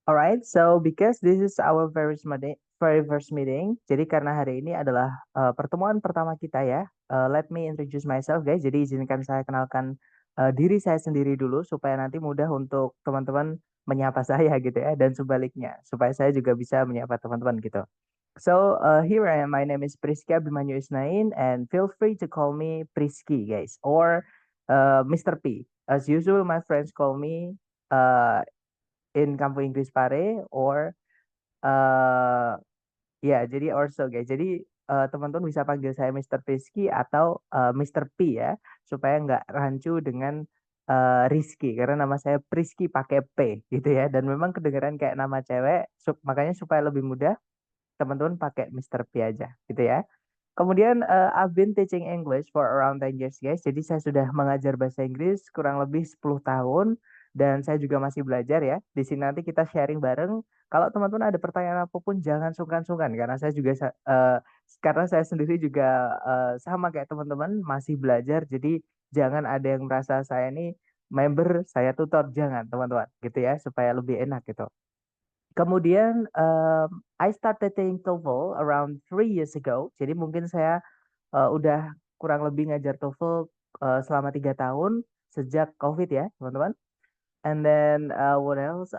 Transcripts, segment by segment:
Alright, so because this is our very first meeting, jadi karena hari ini adalah pertemuan pertama kita ya, let me introduce myself guys. Jadi izinkan saya kenalkan diri saya sendiri dulu supaya nanti mudah untuk teman-teman menyapa saya gitu ya, dan sebaliknya supaya saya juga bisa menyapa teman-teman gitu. So here I am. My name is Priska Abimanyu Isnain, and feel free to call me Priski guys, or Mr. P. As usual, my friends call me uh, in Kampung Inggris Pare or uh, ya jadi also guys. Jadi teman-teman bisa panggil saya Mr. Rizky atau Mr. P ya supaya nggak rancu dengan Rizky karena nama saya Priski pakai P gitu ya, dan memang kedengaran kayak nama cewek, makanya supaya lebih mudah teman-teman pakai Mr. P aja gitu ya. Kemudian I've been teaching English for around 10 years guys. Jadi saya sudah mengajar bahasa Inggris kurang lebih 10 tahun dan saya juga masih belajar ya. Di sini nanti kita sharing bareng. Kalau teman-teman ada pertanyaan apapun jangan sungkan-sungkan karena saya juga karena saya sendiri juga sama kayak teman-teman masih belajar. Jadi jangan ada yang merasa saya ini member, saya tutor, jangan teman-teman gitu ya supaya lebih enak gitu. Kemudian I started taking TOEFL around 3 years ago. Jadi mungkin saya udah kurang lebih ngajar TOEFL selama 3 tahun sejak COVID ya, teman-teman. And then what else?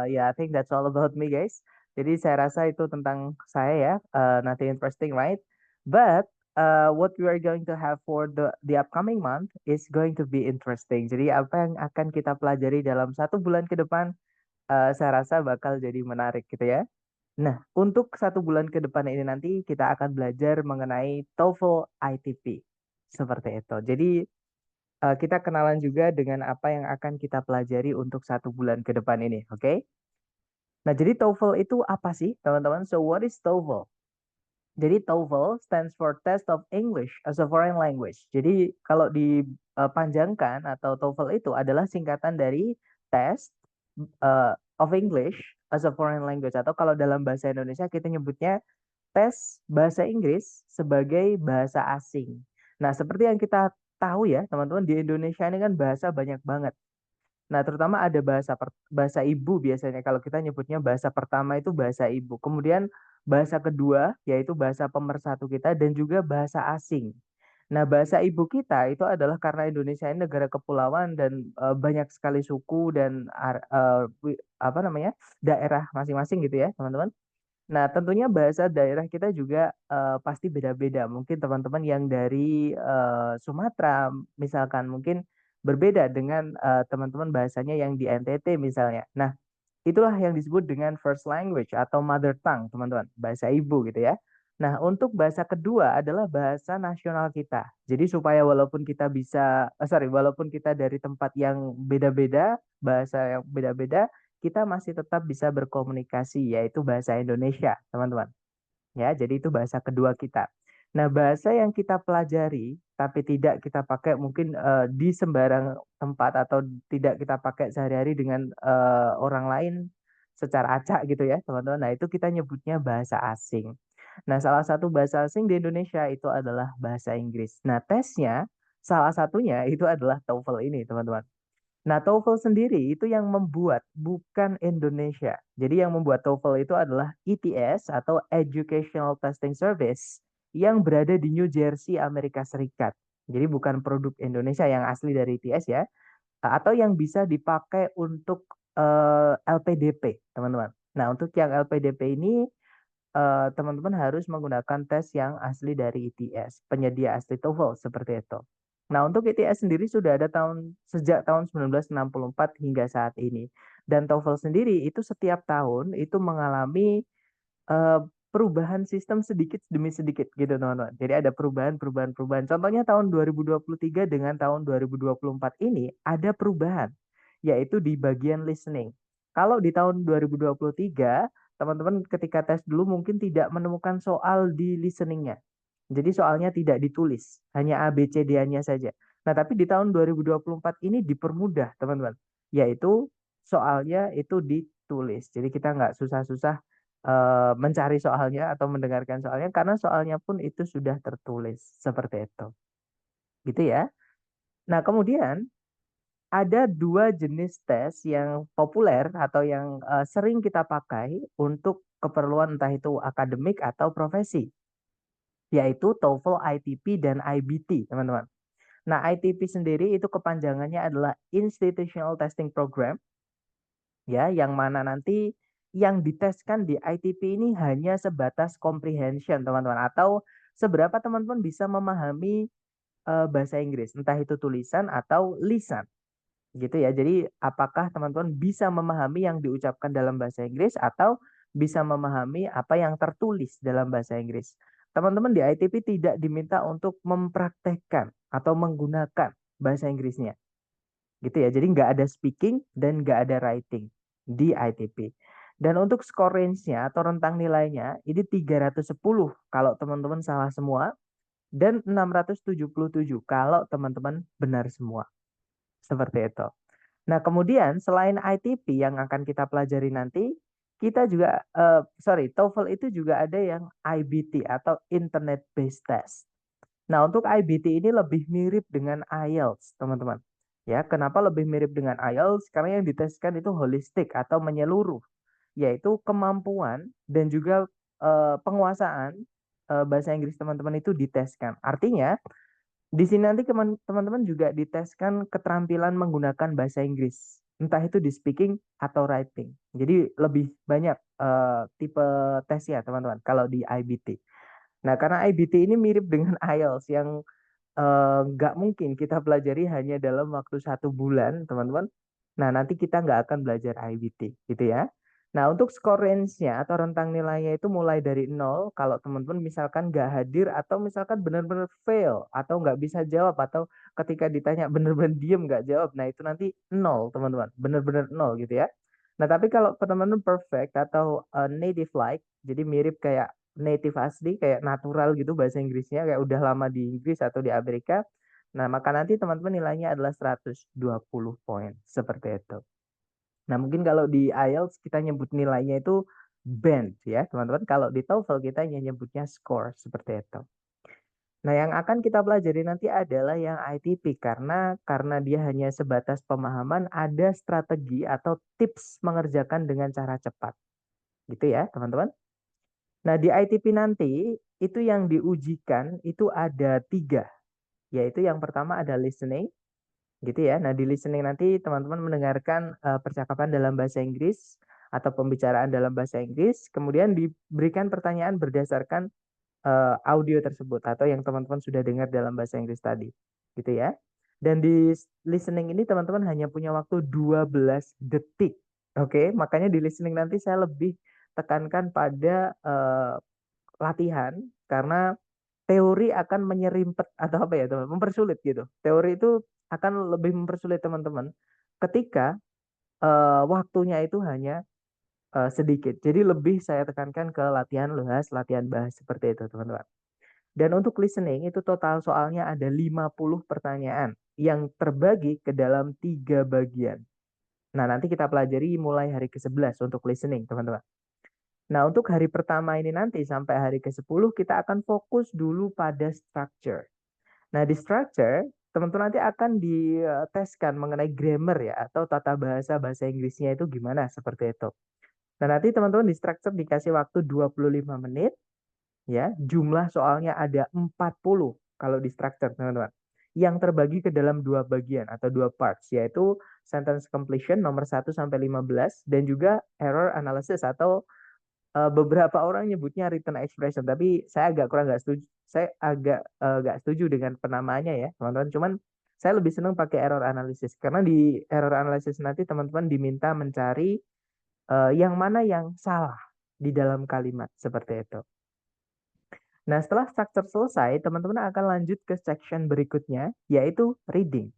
Yeah, I think that's all about me, guys. Jadi saya rasa itu tentang saya ya. Nothing interesting, right? But what we are going to have for the upcoming month is going to be interesting. Jadi apa yang akan kita pelajari dalam 1 bulan ke depan, saya rasa bakal jadi menarik gitu ya. Nah, untuk 1 bulan ke depan ini nanti kita akan belajar mengenai TOEFL ITP. Seperti itu. Jadi kita kenalan juga dengan apa yang akan kita pelajari untuk 1 bulan ke depan ini, oke? Nah, jadi TOEFL itu apa sih, teman-teman? So, what is TOEFL? Jadi TOEFL stands for Test of English as a Foreign Language. Jadi kalau dipanjangkan atau TOEFL itu adalah singkatan dari Test of English as a Foreign Language, atau kalau dalam bahasa Indonesia kita nyebutnya tes bahasa Inggris sebagai bahasa asing. Nah, seperti yang kita tahu ya, teman-teman, di Indonesia ini kan bahasa banyak banget. Nah, terutama ada bahasa ibu biasanya. Kalau kita nyebutnya bahasa pertama itu bahasa ibu. Kemudian bahasa kedua yaitu bahasa pemersatu kita dan juga bahasa asing. Nah, bahasa ibu kita itu adalah karena Indonesia ini negara kepulauan dan banyak sekali suku dan apa namanya? Daerah masing-masing gitu ya, teman-teman. Nah, tentunya bahasa daerah kita juga pasti beda-beda. Mungkin teman-teman yang dari Sumatera, misalkan, mungkin berbeda dengan teman-teman bahasanya yang di NTT misalnya. Nah, itulah yang disebut dengan first language atau mother tongue, teman-teman, bahasa ibu gitu ya. Nah, untuk bahasa kedua adalah bahasa nasional kita. Jadi supaya walaupun kita walaupun kita dari tempat yang beda-beda, bahasa yang beda-beda, kita masih tetap bisa berkomunikasi, yaitu bahasa Indonesia, teman-teman. Ya, jadi itu bahasa kedua kita. Nah, bahasa yang kita pelajari tapi tidak kita pakai mungkin di sembarang tempat atau tidak kita pakai sehari-hari dengan orang lain secara acak gitu ya, teman-teman. Nah, itu kita nyebutnya bahasa asing. Nah, salah satu bahasa asing di Indonesia itu adalah bahasa Inggris. Nah, tesnya salah satunya itu adalah TOEFL ini, teman-teman. Nah, TOEFL sendiri itu yang membuat, bukan Indonesia. Jadi yang membuat TOEFL itu adalah ETS atau Educational Testing Service yang berada di New Jersey, Amerika Serikat. Jadi bukan produk Indonesia yang asli dari ETS ya, atau yang bisa dipakai untuk LPDP, teman-teman. Nah, untuk yang LPDP ini teman-teman harus menggunakan tes yang asli dari ITS, penyedia asli TOEFL seperti itu. Nah, untuk ITS sendiri sudah ada sejak tahun 1964 hingga saat ini. Dan TOEFL sendiri itu setiap tahun itu mengalami eh, perubahan sistem sedikit demi sedikit gitu, teman-teman. Jadi ada perubahan. Contohnya tahun 2023 dengan tahun 2024 ini ada perubahan, yaitu di bagian listening. Kalau di tahun 2023, teman-teman ketika tes dulu mungkin tidak menemukan soal di listeningnya. Jadi soalnya tidak ditulis, hanya A, B, C, D-nya saja. Nah, tapi di tahun 2024 ini dipermudah, teman-teman. Yaitu soalnya itu ditulis. Jadi kita nggak susah-susah mencari soalnya atau mendengarkan soalnya karena soalnya pun itu sudah tertulis seperti itu. Gitu ya. Nah, kemudian ada dua jenis tes yang populer atau yang sering kita pakai untuk keperluan entah itu akademik atau profesi, yaitu TOEFL, ITP, dan IBT, teman-teman. Nah, ITP sendiri itu kepanjangannya adalah Institutional Testing Program, ya, yang mana nanti yang diteskan di ITP ini hanya sebatas comprehension, teman-teman, atau seberapa teman-teman bisa memahami bahasa Inggris, entah itu tulisan atau lisan. Gitu ya. Jadi apakah teman-teman bisa memahami yang diucapkan dalam bahasa Inggris atau bisa memahami apa yang tertulis dalam bahasa Inggris. Teman-teman di ITP tidak diminta untuk mempraktekkan atau menggunakan bahasa Inggrisnya. Gitu ya. Jadi nggak ada speaking dan nggak ada writing di ITP. Dan untuk score range-nya atau rentang nilainya ini 310 kalau teman-teman salah semua dan 677 kalau teman-teman benar semua. Seperti itu. Nah, kemudian selain ITP yang akan kita pelajari nanti, kita juga, TOEFL itu juga ada yang IBT atau Internet Based Test. Nah, untuk IBT ini lebih mirip dengan IELTS, teman-teman. Ya, kenapa lebih mirip dengan IELTS? Karena yang diteskan itu holistik atau menyeluruh, yaitu kemampuan dan juga penguasaan bahasa Inggris teman-teman itu diteskan. Artinya, di sini nanti teman-teman juga diteskan keterampilan menggunakan bahasa Inggris, entah itu di speaking atau writing. Jadi lebih banyak tipe tes ya teman-teman kalau di IBT. Nah, karena IBT ini mirip dengan IELTS yang nggak mungkin kita pelajari hanya dalam waktu 1 bulan, teman-teman. Nah, nanti kita nggak akan belajar IBT, gitu ya. Nah, untuk score range-nya atau rentang nilainya itu mulai dari 0, kalau teman-teman misalkan nggak hadir atau misalkan benar-benar fail, atau nggak bisa jawab, atau ketika ditanya benar-benar diem nggak jawab, nah itu nanti 0, teman-teman. Benar-benar 0 gitu ya. Nah, tapi kalau teman-teman perfect atau native like, jadi mirip kayak native asli kayak natural gitu bahasa Inggrisnya kayak udah lama di Inggris atau di Amerika. Nah, maka nanti teman-teman nilainya adalah 120 poin seperti itu. Nah, mungkin kalau di IELTS kita nyebut nilainya itu band ya, teman-teman. Kalau di TOEFL kita nyebutnya score seperti itu. Nah, yang akan kita pelajari nanti adalah yang ITP karena dia hanya sebatas pemahaman, ada strategi atau tips mengerjakan dengan cara cepat. Gitu ya, teman-teman. Nah, di ITP nanti itu yang diujikan itu ada 3, yaitu yang pertama ada listening, gitu ya. Nah, di listening nanti teman-teman mendengarkan percakapan dalam bahasa Inggris atau pembicaraan dalam bahasa Inggris, kemudian diberikan pertanyaan berdasarkan audio tersebut atau yang teman-teman sudah dengar dalam bahasa Inggris tadi, gitu ya. Dan di listening ini teman-teman hanya punya waktu 12 detik. Oke, makanya di listening nanti saya lebih tekankan pada latihan karena teori akan menyerimpet atau apa ya teman, mempersulit gitu. Teori itu akan lebih mempersulit teman-teman ketika waktunya itu hanya sedikit. Jadi lebih saya tekankan ke latihan luas, latihan bahas seperti itu teman-teman. Dan untuk listening itu total soalnya ada 50 pertanyaan yang terbagi ke dalam 3 bagian. Nah, nanti kita pelajari mulai hari ke-11 untuk listening, teman-teman. Nah, untuk hari pertama ini nanti sampai hari ke-10 kita akan fokus dulu pada structure. Nah, di structure, teman-teman nanti akan diteskan mengenai grammar ya, atau tata bahasa bahasa Inggrisnya itu gimana, seperti itu. Nah, nanti teman-teman di structure dikasih waktu 25 menit, ya, jumlah soalnya ada 40 kalau di structure, teman-teman. Yang terbagi ke dalam 2 bagian atau 2 parts, yaitu sentence completion nomor 1 sampai 15 dan juga error analysis atau beberapa orang nyebutnya written expression, tapi saya agak kurang nggak setuju. Saya agak nggak setuju dengan penamaannya ya, teman-teman. Cuman saya lebih senang pakai error analysis karena di error analysis nanti teman-teman diminta mencari yang mana yang salah di dalam kalimat seperti itu. Nah, setelah structure selesai, teman-teman akan lanjut ke section berikutnya, yaitu reading.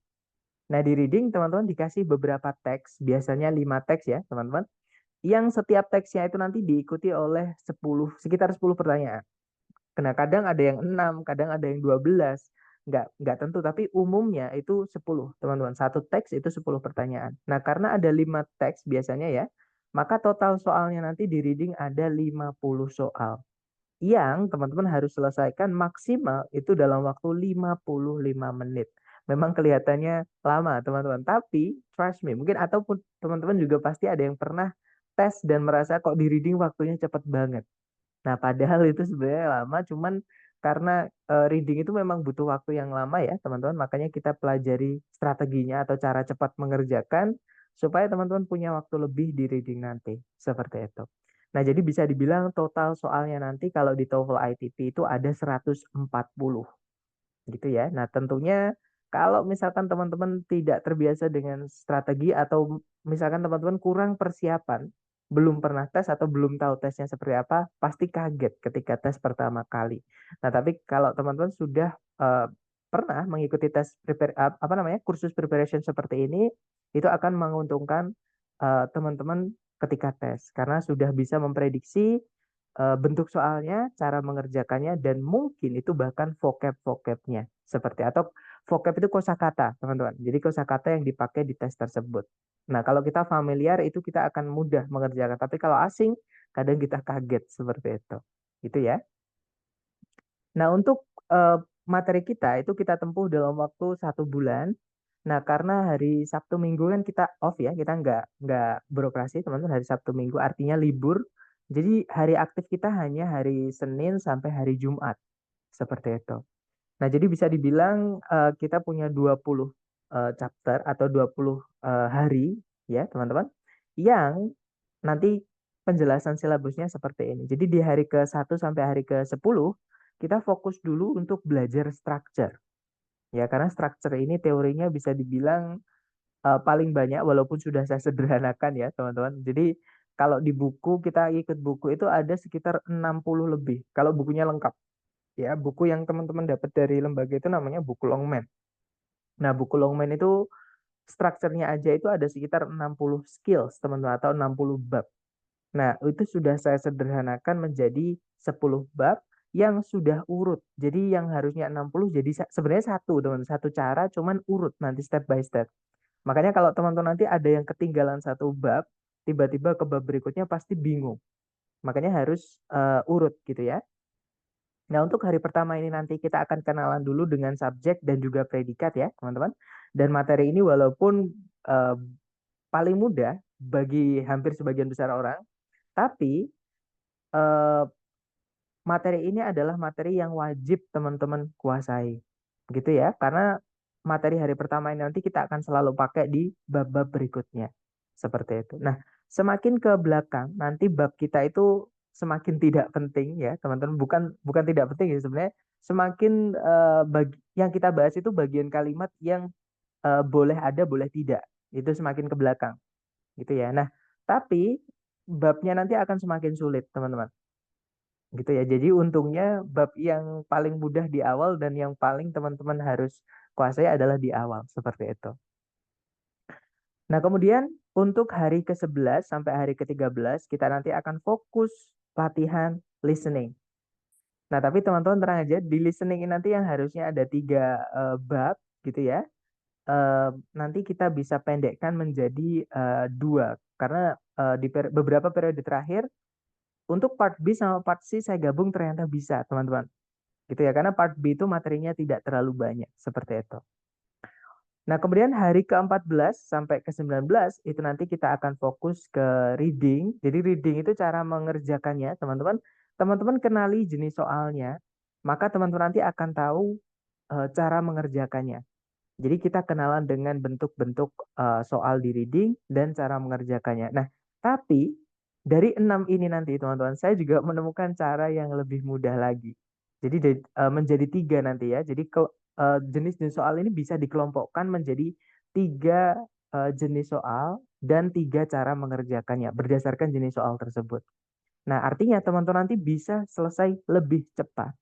Nah, di reading teman-teman dikasih beberapa teks, biasanya 5 teks ya, teman-teman. Yang setiap teksnya itu nanti diikuti oleh sekitar 10 pertanyaan. Nah, kadang ada yang 6, kadang ada yang 12. Nggak tentu, tapi umumnya itu 10, teman-teman. Satu teks itu 10 pertanyaan. Nah, karena ada 5 teks biasanya ya, maka total soalnya nanti di reading ada 50 soal. Yang teman-teman harus selesaikan maksimal itu dalam waktu 55 menit. memang kelihatannya lama teman-teman. Tapi trust me, mungkin ataupun teman-teman juga pasti ada yang pernah tes dan merasa kok di reading waktunya cepet banget. Nah, padahal itu sebenarnya lama, cuman karena reading itu memang butuh waktu yang lama ya, teman-teman. Makanya kita pelajari strateginya atau cara cepat mengerjakan supaya teman-teman punya waktu lebih di reading nanti. Seperti itu. Nah, jadi bisa dibilang total soalnya nanti kalau di TOEFL ITP itu ada 140 gitu ya. Nah, tentunya kalau misalkan teman-teman tidak terbiasa dengan strategi atau misalkan teman-teman kurang persiapan, belum pernah tes atau belum tahu tesnya seperti apa, pasti kaget ketika tes pertama kali. Nah, tapi kalau teman-teman sudah pernah mengikuti tes apa namanya kursus preparation seperti ini, itu akan menguntungkan teman-teman ketika tes karena sudah bisa memprediksi bentuk soalnya, cara mengerjakannya, dan mungkin itu bahkan vocab-vocabnya. Seperti atau vocab itu kosakata, teman-teman. Jadi kosakata yang dipakai di tes tersebut. Nah, kalau kita familiar itu kita akan mudah mengerjakan. Tapi kalau asing, kadang kita kaget seperti itu. Itu ya. Nah, untuk materi kita itu kita tempuh dalam waktu 1 bulan. Nah, karena hari Sabtu Minggu kan kita off ya, kita nggak beroperasi teman-teman hari Sabtu Minggu, artinya libur. Jadi hari aktif kita hanya hari Senin sampai hari Jumat, seperti itu. Nah, jadi bisa dibilang kita punya 20 chapter atau 20 hari ya, teman-teman, yang nanti penjelasan silabusnya seperti ini. Jadi di hari ke-1 sampai hari ke-10 kita fokus dulu untuk belajar structure. Ya, karena structure ini teorinya bisa dibilang paling banyak walaupun sudah saya sederhanakan ya, teman-teman. Jadi kalau di buku kita ikut buku itu ada sekitar 60 lebih. Kalau bukunya lengkap ya, buku yang teman-teman dapat dari lembaga itu namanya buku Longman. Nah, buku Longman itu strukturnya aja itu ada sekitar 60 skills, teman-teman, atau 60 bab. Nah, itu sudah saya sederhanakan menjadi 10 bab yang sudah urut. Jadi yang harusnya 60 jadi sebenarnya satu, teman, satu cara cuman urut nanti step by step. Makanya kalau teman-teman nanti ada yang ketinggalan satu bab, tiba-tiba ke bab berikutnya pasti bingung. Makanya harus urut gitu ya. Nah, untuk hari pertama ini nanti kita akan kenalan dulu dengan subjek dan juga predikat ya, teman-teman. Dan materi ini walaupun eh, paling mudah bagi hampir sebagian besar orang, tapi eh, materi ini adalah materi yang wajib teman-teman kuasai. Gitu ya, karena materi hari pertama ini nanti kita akan selalu pakai di bab-bab berikutnya. Seperti itu. Nah, semakin ke belakang nanti bab kita itu semakin tidak penting ya, teman-teman. Bukan bukan tidak penting ya sebenarnya. Semakin yang kita bahas itu bagian kalimat yang boleh ada, boleh tidak. Itu semakin ke belakang, gitu ya. Nah, tapi babnya nanti akan semakin sulit, teman-teman. Gitu ya. Jadi untungnya bab yang paling mudah di awal dan yang paling teman-teman harus kuasai adalah di awal, seperti itu. Nah, kemudian untuk hari ke-11 sampai hari ke-13 kita nanti akan fokus latihan listening. Nah, tapi teman-teman tenang aja, di listening ini nanti yang harusnya ada 3 bab gitu ya. Nanti kita bisa pendekkan menjadi 2 karena di beberapa periode terakhir untuk part B sama part C saya gabung ternyata bisa, teman-teman. Gitu ya, karena part B itu materinya tidak terlalu banyak, seperti itu. Nah, kemudian hari ke-14 sampai ke-19 itu nanti kita akan fokus ke reading. Jadi reading itu cara mengerjakannya, teman-teman. Teman-teman kenali jenis soalnya, maka teman-teman nanti akan tahu cara mengerjakannya. Jadi kita kenalan dengan bentuk-bentuk soal di reading dan cara mengerjakannya. Nah, tapi dari 6 ini nanti teman-teman, saya juga menemukan cara yang lebih mudah lagi. Jadi menjadi 3 nanti ya. Jadi jenis-jenis soal ini bisa dikelompokkan menjadi 3 jenis soal dan 3 cara mengerjakannya berdasarkan jenis soal tersebut. Nah, artinya teman-teman nanti bisa selesai lebih cepat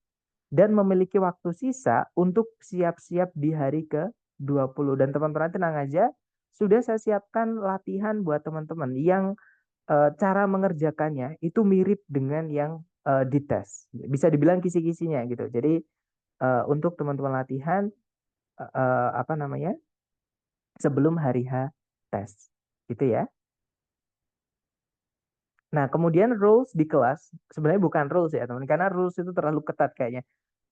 dan memiliki waktu sisa untuk siap-siap di hari ke-20. Dan teman-teman tenang aja, sudah saya siapkan latihan buat teman-teman yang cara mengerjakannya itu mirip dengan yang dites. Bisa dibilang kisi-kisinya gitu. Jadi untuk teman-teman latihan apa namanya? Sebelum hari H tes. Gitu ya. Nah, kemudian rules di kelas sebenarnya bukan rules ya, teman, karena rules itu terlalu ketat kayaknya.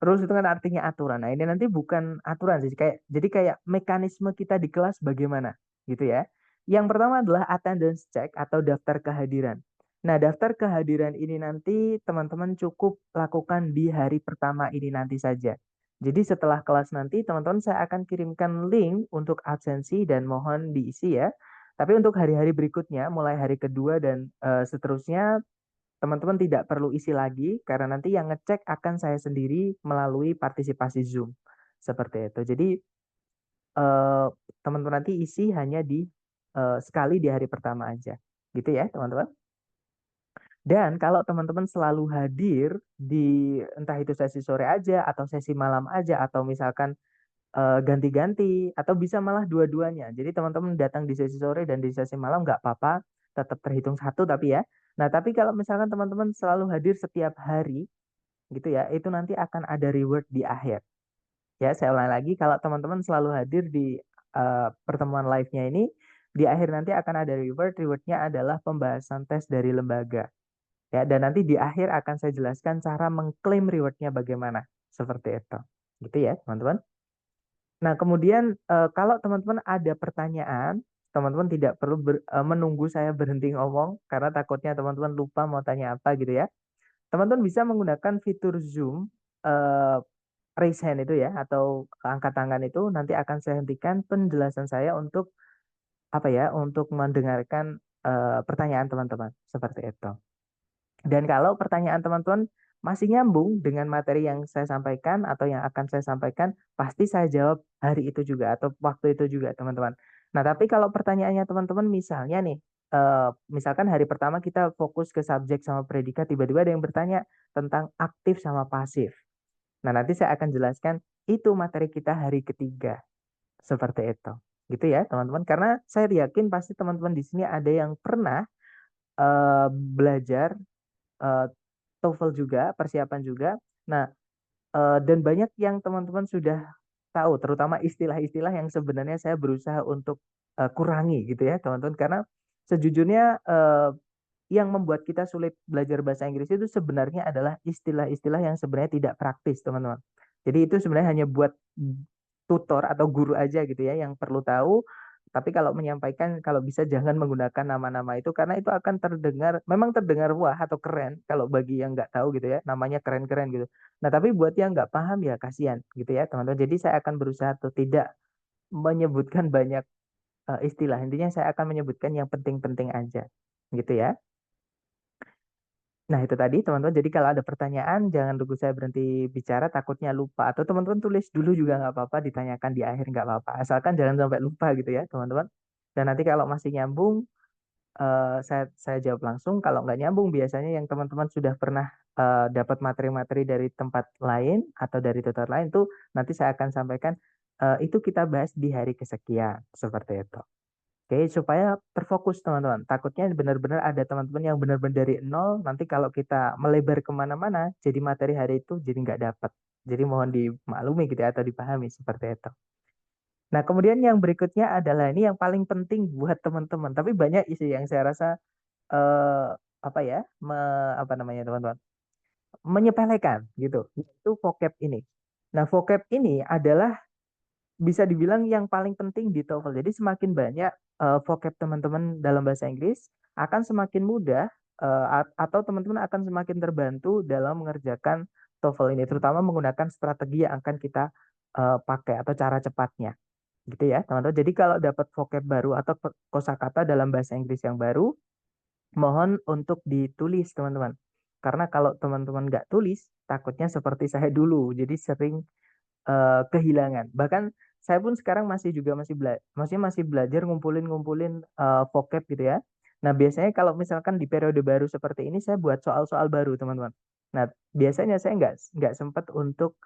Rules itu kan artinya aturan. Nah, ini nanti bukan aturan sih, kayak mekanisme kita di kelas bagaimana, gitu ya. Yang pertama adalah attendance check atau daftar kehadiran. Nah, daftar kehadiran ini nanti teman-teman cukup lakukan di hari pertama ini nanti saja. Jadi setelah kelas nanti teman-teman saya akan kirimkan link untuk absensi dan mohon diisi ya. Tapi untuk hari-hari berikutnya, mulai hari kedua dan seterusnya, teman-teman tidak perlu isi lagi karena nanti yang ngecek akan saya sendiri melalui partisipasi Zoom. Seperti itu. Jadi eh, teman-teman nanti isi hanya sekali di hari pertama aja. Gitu ya, teman-teman. Dan kalau teman-teman selalu hadir di entah itu sesi sore aja atau sesi malam aja atau misalkan ganti-ganti atau bisa malah dua-duanya. Jadi teman-teman datang di sesi sore dan di sesi malam nggak apa-apa, tetap terhitung satu tapi ya. Nah, tapi kalau misalkan teman-teman selalu hadir setiap hari gitu ya, itu nanti akan ada reward di akhir. Ya, saya ulang lagi, kalau teman-teman selalu hadir di pertemuan live-nya ini, di akhir nanti akan ada reward. Rewardnya adalah pembahasan tes dari lembaga. Ya, dan nanti di akhir akan saya jelaskan cara mengklaim rewardnya bagaimana. Seperti itu. Gitu ya, teman-teman. Nah, kemudian kalau teman-teman ada pertanyaan, teman-teman tidak perlu menunggu saya berhenti ngomong, karena takutnya teman-teman lupa mau tanya apa gitu ya. Teman-teman bisa menggunakan fitur Zoom eh, raise hand itu ya atau angkat tangan itu nanti akan saya hentikan penjelasan saya untuk apa ya untuk mendengarkan pertanyaan teman-teman seperti itu. Dan kalau pertanyaan teman-teman masih nyambung dengan materi yang saya sampaikan atau yang akan saya sampaikan, pasti saya jawab hari itu juga atau waktu itu juga, teman-teman. Nah, tapi kalau pertanyaannya teman-teman misalnya nih, misalkan hari pertama kita fokus ke subjek sama predikat, tiba-tiba ada yang bertanya tentang aktif sama pasif. Nah, nanti saya akan jelaskan itu materi kita hari ketiga. Seperti itu. Gitu ya, teman-teman. Karena saya yakin pasti teman-teman di sini ada yang pernah belajar eh, TOEFL juga, persiapan juga. Nah, dan banyak yang teman-teman sudah tahu, terutama istilah-istilah yang sebenarnya saya berusaha untuk kurangi gitu ya, teman-teman. Karena sejujurnya yang membuat kita sulit belajar bahasa Inggris itu sebenarnya adalah istilah-istilah yang sebenarnya tidak praktis, teman-teman. Jadi itu sebenarnya hanya buat tutor atau guru aja gitu ya yang perlu tahu. Tapi kalau menyampaikan, kalau bisa jangan menggunakan nama-nama itu karena itu akan terdengar, memang terdengar wah atau keren kalau bagi yang nggak tahu gitu ya, namanya keren-keren gitu. Nah, tapi buat yang nggak paham ya kasihan gitu ya, teman-teman. Jadi saya akan berusaha tuh tidak menyebutkan banyak istilah. Intinya saya akan menyebutkan yang penting-penting aja gitu ya. Nah, itu tadi teman-teman. Jadi kalau ada pertanyaan, jangan tunggu saya berhenti bicara, takutnya lupa. Atau teman-teman tulis dulu juga nggak apa-apa, ditanyakan di akhir nggak apa-apa. Asalkan jangan sampai lupa gitu ya, teman-teman. Dan nanti kalau masih nyambung, saya jawab langsung. Kalau nggak nyambung, biasanya yang teman-teman sudah pernah dapat materi-materi dari tempat lain atau dari tutor lain tuh, nanti saya akan sampaikan, itu kita bahas di hari kesekian. Seperti itu. Oke, supaya terfokus teman-teman. Takutnya benar-benar ada teman-teman yang benar-benar dari nol. Nanti kalau kita melebar kemana-mana, jadi materi hari itu jadi nggak dapat. Jadi mohon dimaklumi gitu ya, atau dipahami seperti itu. Nah, kemudian yang berikutnya adalah ini yang paling penting buat teman-teman. Tapi banyak isi yang saya rasa eh, apa ya, apa namanya teman-teman, menyepelekan gitu. Itu vocab ini. Nah, vocab ini adalah bisa dibilang yang paling penting di TOEFL. Jadi semakin banyak vocab teman-teman dalam bahasa Inggris, akan semakin mudah atau teman-teman akan semakin terbantu dalam mengerjakan TOEFL ini, terutama menggunakan strategi yang akan kita pakai atau cara cepatnya. Gitu ya, teman-teman. Jadi kalau dapat vocab baru atau kosakata dalam bahasa Inggris yang baru, mohon untuk ditulis, teman-teman. Karena kalau teman-teman nggak tulis, takutnya seperti saya dulu. Jadi sering kehilangan. Bahkan saya pun sekarang maksudnya masih belajar ngumpulin-ngumpulin vocab gitu ya. Nah, biasanya kalau misalkan di periode baru seperti ini saya buat soal-soal baru, teman-teman. Nah, biasanya saya nggak sempat untuk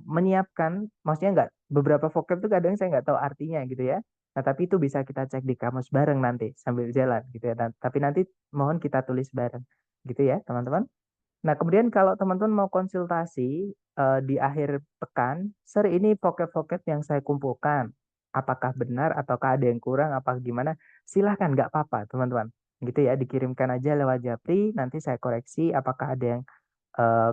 menyiapkan, maksudnya nggak beberapa vocab tuh kadang saya nggak tahu artinya gitu ya. Nah, tapi itu bisa kita cek di kamus bareng nanti sambil jalan gitu ya. Tapi nanti mohon kita tulis bareng gitu ya, teman-teman. Nah, kemudian kalau teman-teman mau konsultasi di akhir pekan, sir ini vocab-vocab yang saya kumpulkan, apakah benar ataukah ada yang kurang, apa gimana? Silahkan, nggak apa-apa, teman-teman. Gitu ya, dikirimkan aja lewat Japri, nanti saya koreksi apakah ada yang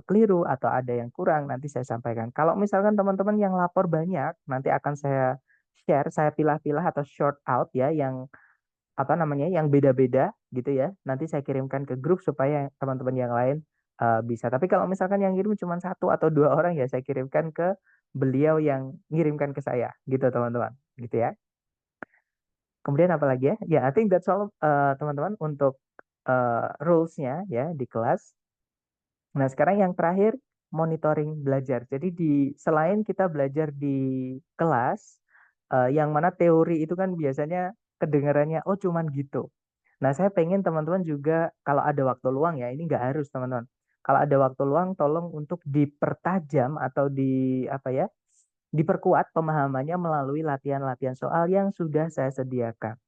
keliru atau ada yang kurang, nanti saya sampaikan. Kalau misalkan teman-teman yang lapor banyak, nanti akan saya share, saya pilah-pilah atau short out ya, yang apa namanya, yang beda-beda gitu ya. Nanti saya kirimkan ke grup supaya teman-teman yang lain bisa. Tapi kalau misalkan yang kirim cuma satu atau dua orang ya saya kirimkan ke beliau yang ngirimkan ke saya gitu teman-teman. Gitu ya. Kemudian apa lagi ya? Ya, I think that's all teman-teman untuk rules-nya ya di kelas. Nah, sekarang yang terakhir monitoring belajar. Jadi selain kita belajar di kelas, yang mana teori itu kan biasanya kedengarannya oh cuman gitu. Nah, saya pengen teman-teman juga kalau ada waktu luang ya, ini nggak harus teman-teman. Kalau ada waktu luang, tolong untuk dipertajam atau apa ya, diperkuat pemahamannya melalui latihan-latihan soal yang sudah saya sediakan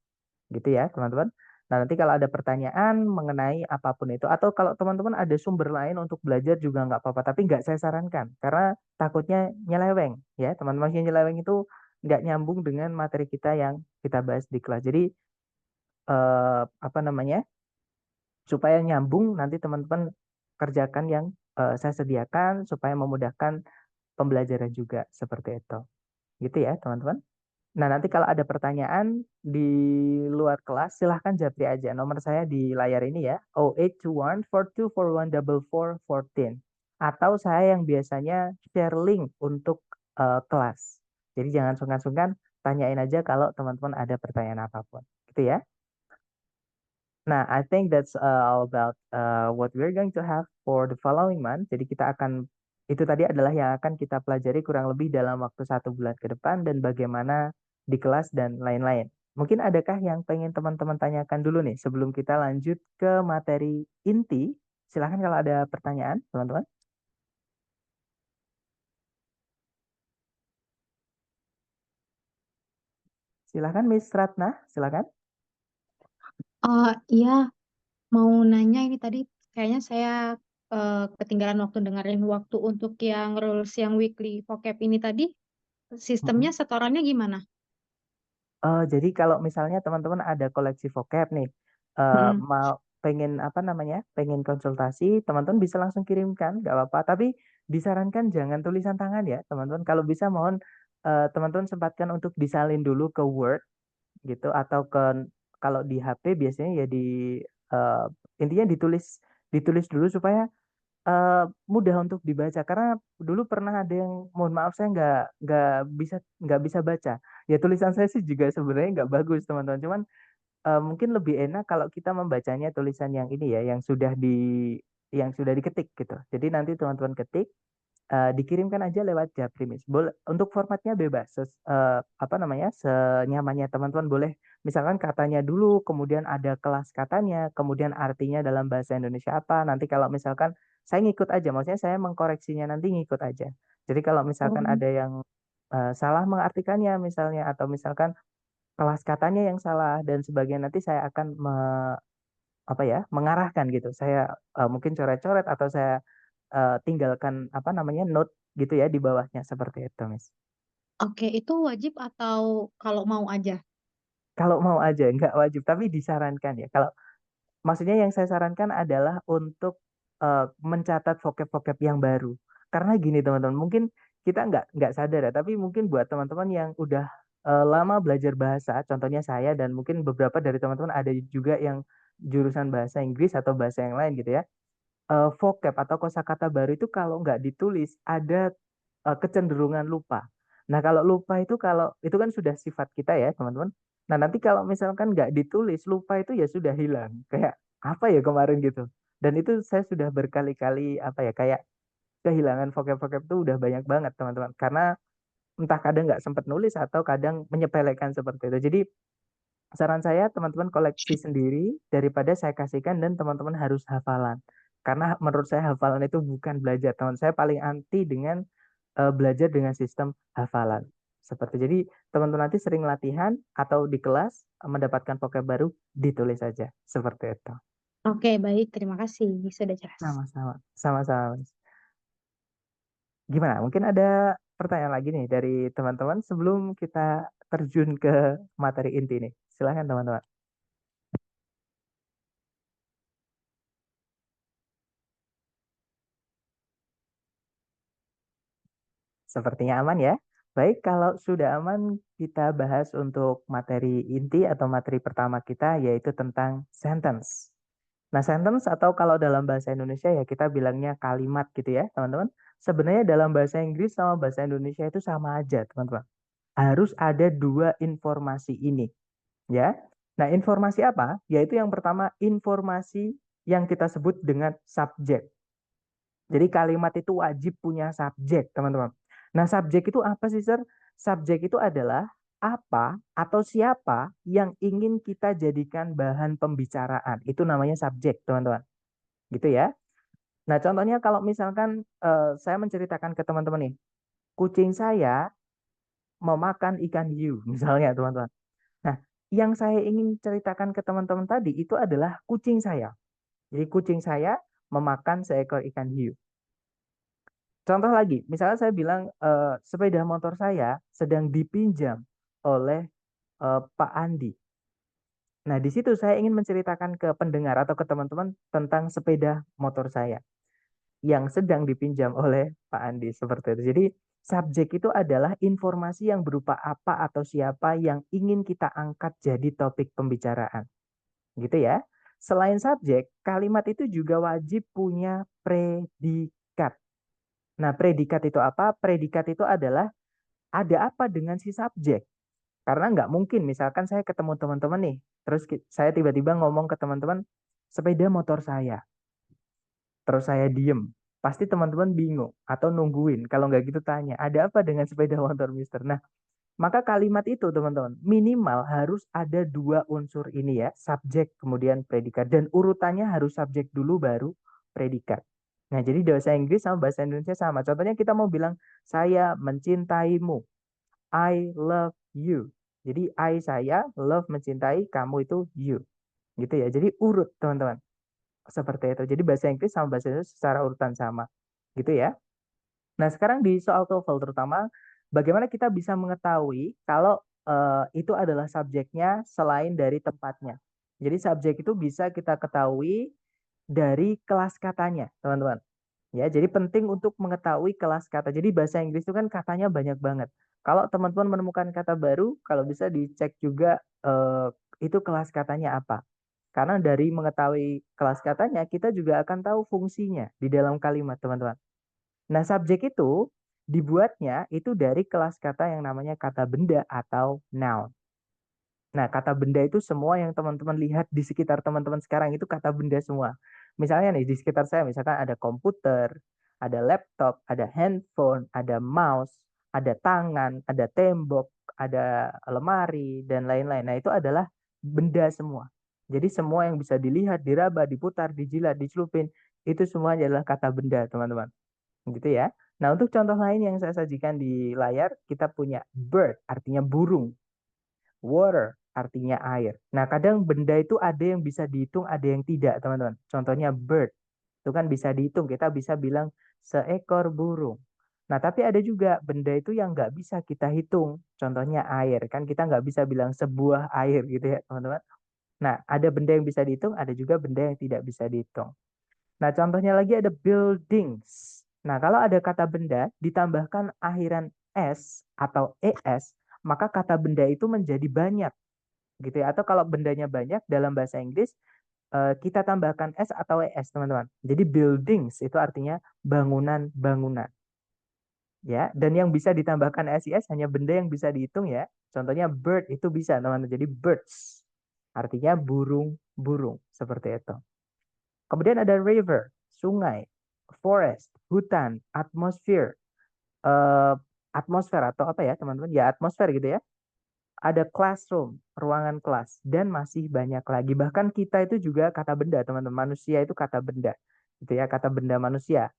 gitu ya teman-teman. Nah nanti kalau ada pertanyaan mengenai apapun itu atau kalau teman-teman ada sumber lain untuk belajar juga nggak apa-apa, tapi nggak saya sarankan karena takutnya nyeleweng ya teman-teman, yang nyeleweng itu nggak nyambung dengan materi kita yang kita bahas di kelas. Jadi apa namanya, supaya nyambung nanti teman-teman kerjakan yang saya sediakan supaya memudahkan pembelajaran juga seperti itu gitu ya teman-teman. Nah, nanti kalau ada pertanyaan di luar kelas, silahkan japri aja. Nomor saya di layar ini ya, 0821 4241 4414. Atau saya yang biasanya share link untuk kelas. Jadi jangan sungkan-sungkan, tanyain aja kalau teman-teman ada pertanyaan apapun. Gitu ya. Nah, I think that's all about what we're going to have for the following month. Jadi kita akan, itu tadi adalah yang akan kita pelajari kurang lebih dalam waktu 1 bulan ke depan dan bagaimana di kelas dan lain-lain. Mungkin adakah yang pengen teman-teman tanyakan dulu nih sebelum kita lanjut ke materi inti? Silahkan kalau ada pertanyaan, teman-teman. Silahkan Miss Ratna, silahkan. Iya, mau nanya ini tadi kayaknya saya ketinggalan waktu dengerin waktu untuk yang rules yang weekly vocab ini tadi sistemnya Mm-mm. setorannya gimana? Jadi kalau misalnya teman-teman ada koleksi vocab nih, Mm-mm. mau pengen apa namanya, pengen konsultasi, teman-teman bisa langsung kirimkan, nggak apa-apa. Tapi disarankan jangan tulisan tangan ya, teman-teman. Kalau bisa mohon teman-teman sempatkan untuk disalin dulu ke Word gitu, atau ke kalau di HP biasanya ya eh, intinya ditulis ditulis dulu supaya eh, mudah untuk dibaca karena dulu pernah ada yang mohon maaf saya nggak bisa baca ya, tulisan saya sih juga sebenarnya nggak bagus teman-teman, cuman mungkin lebih enak kalau kita membacanya tulisan yang ini ya, yang sudah diketik gitu. Jadi nanti teman-teman ketik, dikirimkan aja lewat Japrimis. Boleh untuk formatnya bebas, apa namanya, senyamannya teman-teman boleh. Misalkan katanya dulu, kemudian ada kelas katanya, kemudian artinya dalam bahasa Indonesia apa. Nanti kalau misalkan saya ngikut aja, maksudnya saya mengkoreksinya nanti ngikut aja. Jadi kalau misalkan Oh, ada yang salah mengartikannya misalnya, atau misalkan kelas katanya yang salah dan sebagainya, nanti saya akan apa ya, mengarahkan gitu. Saya mungkin coret-coret atau saya tinggalkan apa namanya note gitu ya di bawahnya seperti itu, Miss. oke, itu wajib atau kalau mau aja? Kalau mau aja, nggak wajib, tapi disarankan ya. Kalau maksudnya yang saya sarankan adalah untuk mencatat vocab-vocab yang baru. Karena gini teman-teman, mungkin kita nggak sadar ya, tapi mungkin buat teman-teman yang udah lama belajar bahasa, contohnya saya dan mungkin beberapa dari teman-teman ada juga yang jurusan bahasa Inggris atau bahasa yang lain gitu ya. Vocab atau kosakata baru itu kalau nggak ditulis ada kecenderungan lupa. Nah, kalau lupa itu, kalau itu kan sudah sifat kita ya, teman-teman. Nah, nanti kalau misalkan nggak ditulis, lupa itu ya sudah hilang. Kayak apa ya kemarin gitu. Dan itu saya sudah berkali-kali apa ya, kayak kehilangan vocab-vocab itu udah banyak banget, teman-teman. Karena entah kadang nggak sempat nulis atau kadang menyepelekan seperti itu. Jadi saran saya teman-teman koleksi sendiri daripada saya kasihkan dan teman-teman harus hafalan. Karena menurut saya hafalan itu bukan belajar. Teman saya paling anti dengan belajar dengan sistem hafalan. Seperti jadi teman-teman nanti sering latihan atau di kelas mendapatkan vocab baru, ditulis saja. Seperti itu. Oke, baik, terima kasih, sudah jelas. Sama-sama. Sama-sama, Mas. Gimana? Mungkin ada pertanyaan lagi nih dari teman-teman sebelum kita terjun ke materi inti nih. Silahkan teman-teman. Sepertinya aman ya. Baik, kalau sudah aman, kita bahas untuk materi inti atau materi pertama kita, yaitu tentang sentence. Nah, sentence atau kalau dalam bahasa Indonesia ya kita bilangnya kalimat gitu ya, teman-teman. Sebenarnya dalam bahasa Inggris sama bahasa Indonesia itu sama aja, teman-teman. Harus ada dua informasi ini, ya. Nah, informasi apa? Yaitu yang pertama, informasi yang kita sebut dengan subjek. Jadi kalimat itu wajib punya subjek, teman-teman. Nah, subjek itu apa sih, Sir? Subjek itu adalah apa atau siapa yang ingin kita jadikan bahan pembicaraan. Itu namanya subjek, teman-teman. Gitu ya. Nah, contohnya kalau misalkan saya menceritakan ke teman-teman nih, kucing saya memakan ikan hiu, misalnya, teman-teman. Nah, yang saya ingin ceritakan ke teman-teman tadi itu adalah kucing saya. Jadi kucing saya memakan seekor ikan hiu. Contoh lagi, misalnya saya bilang sepeda motor saya sedang dipinjam oleh Pak Andi. Nah, di situ saya ingin menceritakan ke pendengar atau ke teman-teman tentang sepeda motor saya yang sedang dipinjam oleh Pak Andi seperti itu. Jadi, subjek itu adalah informasi yang berupa apa atau siapa yang ingin kita angkat jadi topik pembicaraan. Gitu ya. Selain subjek, kalimat itu juga wajib punya predikat. Nah, predikat itu apa? Predikat itu adalah ada apa dengan si subjek. Karena nggak mungkin, misalkan saya ketemu teman-teman nih, terus saya tiba-tiba ngomong ke teman-teman, sepeda motor saya. Terus saya diem. Pasti teman-teman bingung atau nungguin. Kalau nggak gitu tanya, ada apa dengan sepeda motor Mister? Nah, maka kalimat itu teman-teman, minimal harus ada dua unsur ini ya, subjek kemudian predikat. Dan urutannya harus subjek dulu baru predikat. Nah, jadi bahasa Inggris sama bahasa Indonesia sama. Contohnya kita mau bilang, saya mencintaimu. I love you. Jadi I saya, love mencintai, kamu itu you. Gitu ya. Jadi urut teman-teman. Seperti itu. Jadi bahasa Inggris sama bahasa Indonesia secara urutan sama. Gitu ya. Nah, sekarang di soal TOEFL terutama, bagaimana kita bisa mengetahui kalau itu adalah subjeknya selain dari tempatnya. Jadi subjek itu bisa kita ketahui dari kelas katanya, teman-teman. Ya, jadi penting untuk mengetahui kelas kata. Jadi bahasa Inggris itu kan katanya banyak banget. Kalau teman-teman menemukan kata baru, kalau bisa dicek juga itu kelas katanya apa. Karena dari mengetahui kelas katanya, kita juga akan tahu fungsinya di dalam kalimat, teman-teman. Nah, subjek itu dibuatnya itu dari kelas kata yang namanya kata benda atau noun. Nah, kata benda itu semua yang teman-teman lihat di sekitar teman-teman sekarang itu kata benda semua. Misalnya nih, di sekitar saya misalkan ada komputer, ada laptop, ada handphone, ada mouse, ada tangan, ada tembok, ada lemari, dan lain-lain. Nah, itu adalah benda semua. Jadi semua yang bisa dilihat, diraba, diputar, dijilat, dicelupin, itu semua adalah kata benda, teman-teman. Gitu ya. Nah, untuk contoh lain yang saya sajikan di layar, kita punya bird, artinya burung. Water, artinya air. Nah, kadang benda itu ada yang bisa dihitung, ada yang tidak, teman-teman. Contohnya bird, itu kan bisa dihitung. Kita bisa bilang seekor burung. Nah, tapi ada juga benda itu yang nggak bisa kita hitung. Contohnya air. Kan kita nggak bisa bilang sebuah air gitu ya, teman-teman. Nah, ada benda yang bisa dihitung, ada juga benda yang tidak bisa dihitung. Nah, contohnya lagi ada buildings. Nah, kalau ada kata benda ditambahkan akhiran s atau es, maka kata benda itu menjadi banyak gitu ya. Atau kalau bendanya banyak dalam bahasa Inggris kita tambahkan s atau es, teman-teman. Jadi buildings itu artinya bangunan-bangunan. Ya, dan yang bisa ditambahkan SIS hanya benda yang bisa dihitung ya. Contohnya bird itu bisa, teman-teman. Jadi birds artinya burung-burung seperti itu. Kemudian ada river, sungai, forest, hutan, atmosfer, eh, atmosfer atau apa ya teman-teman? Ya atmosfer gitu ya. Ada classroom, ruangan kelas, dan masih banyak lagi. Bahkan kita itu juga kata benda, teman-teman. Manusia itu kata benda, gitu ya, kata benda manusia.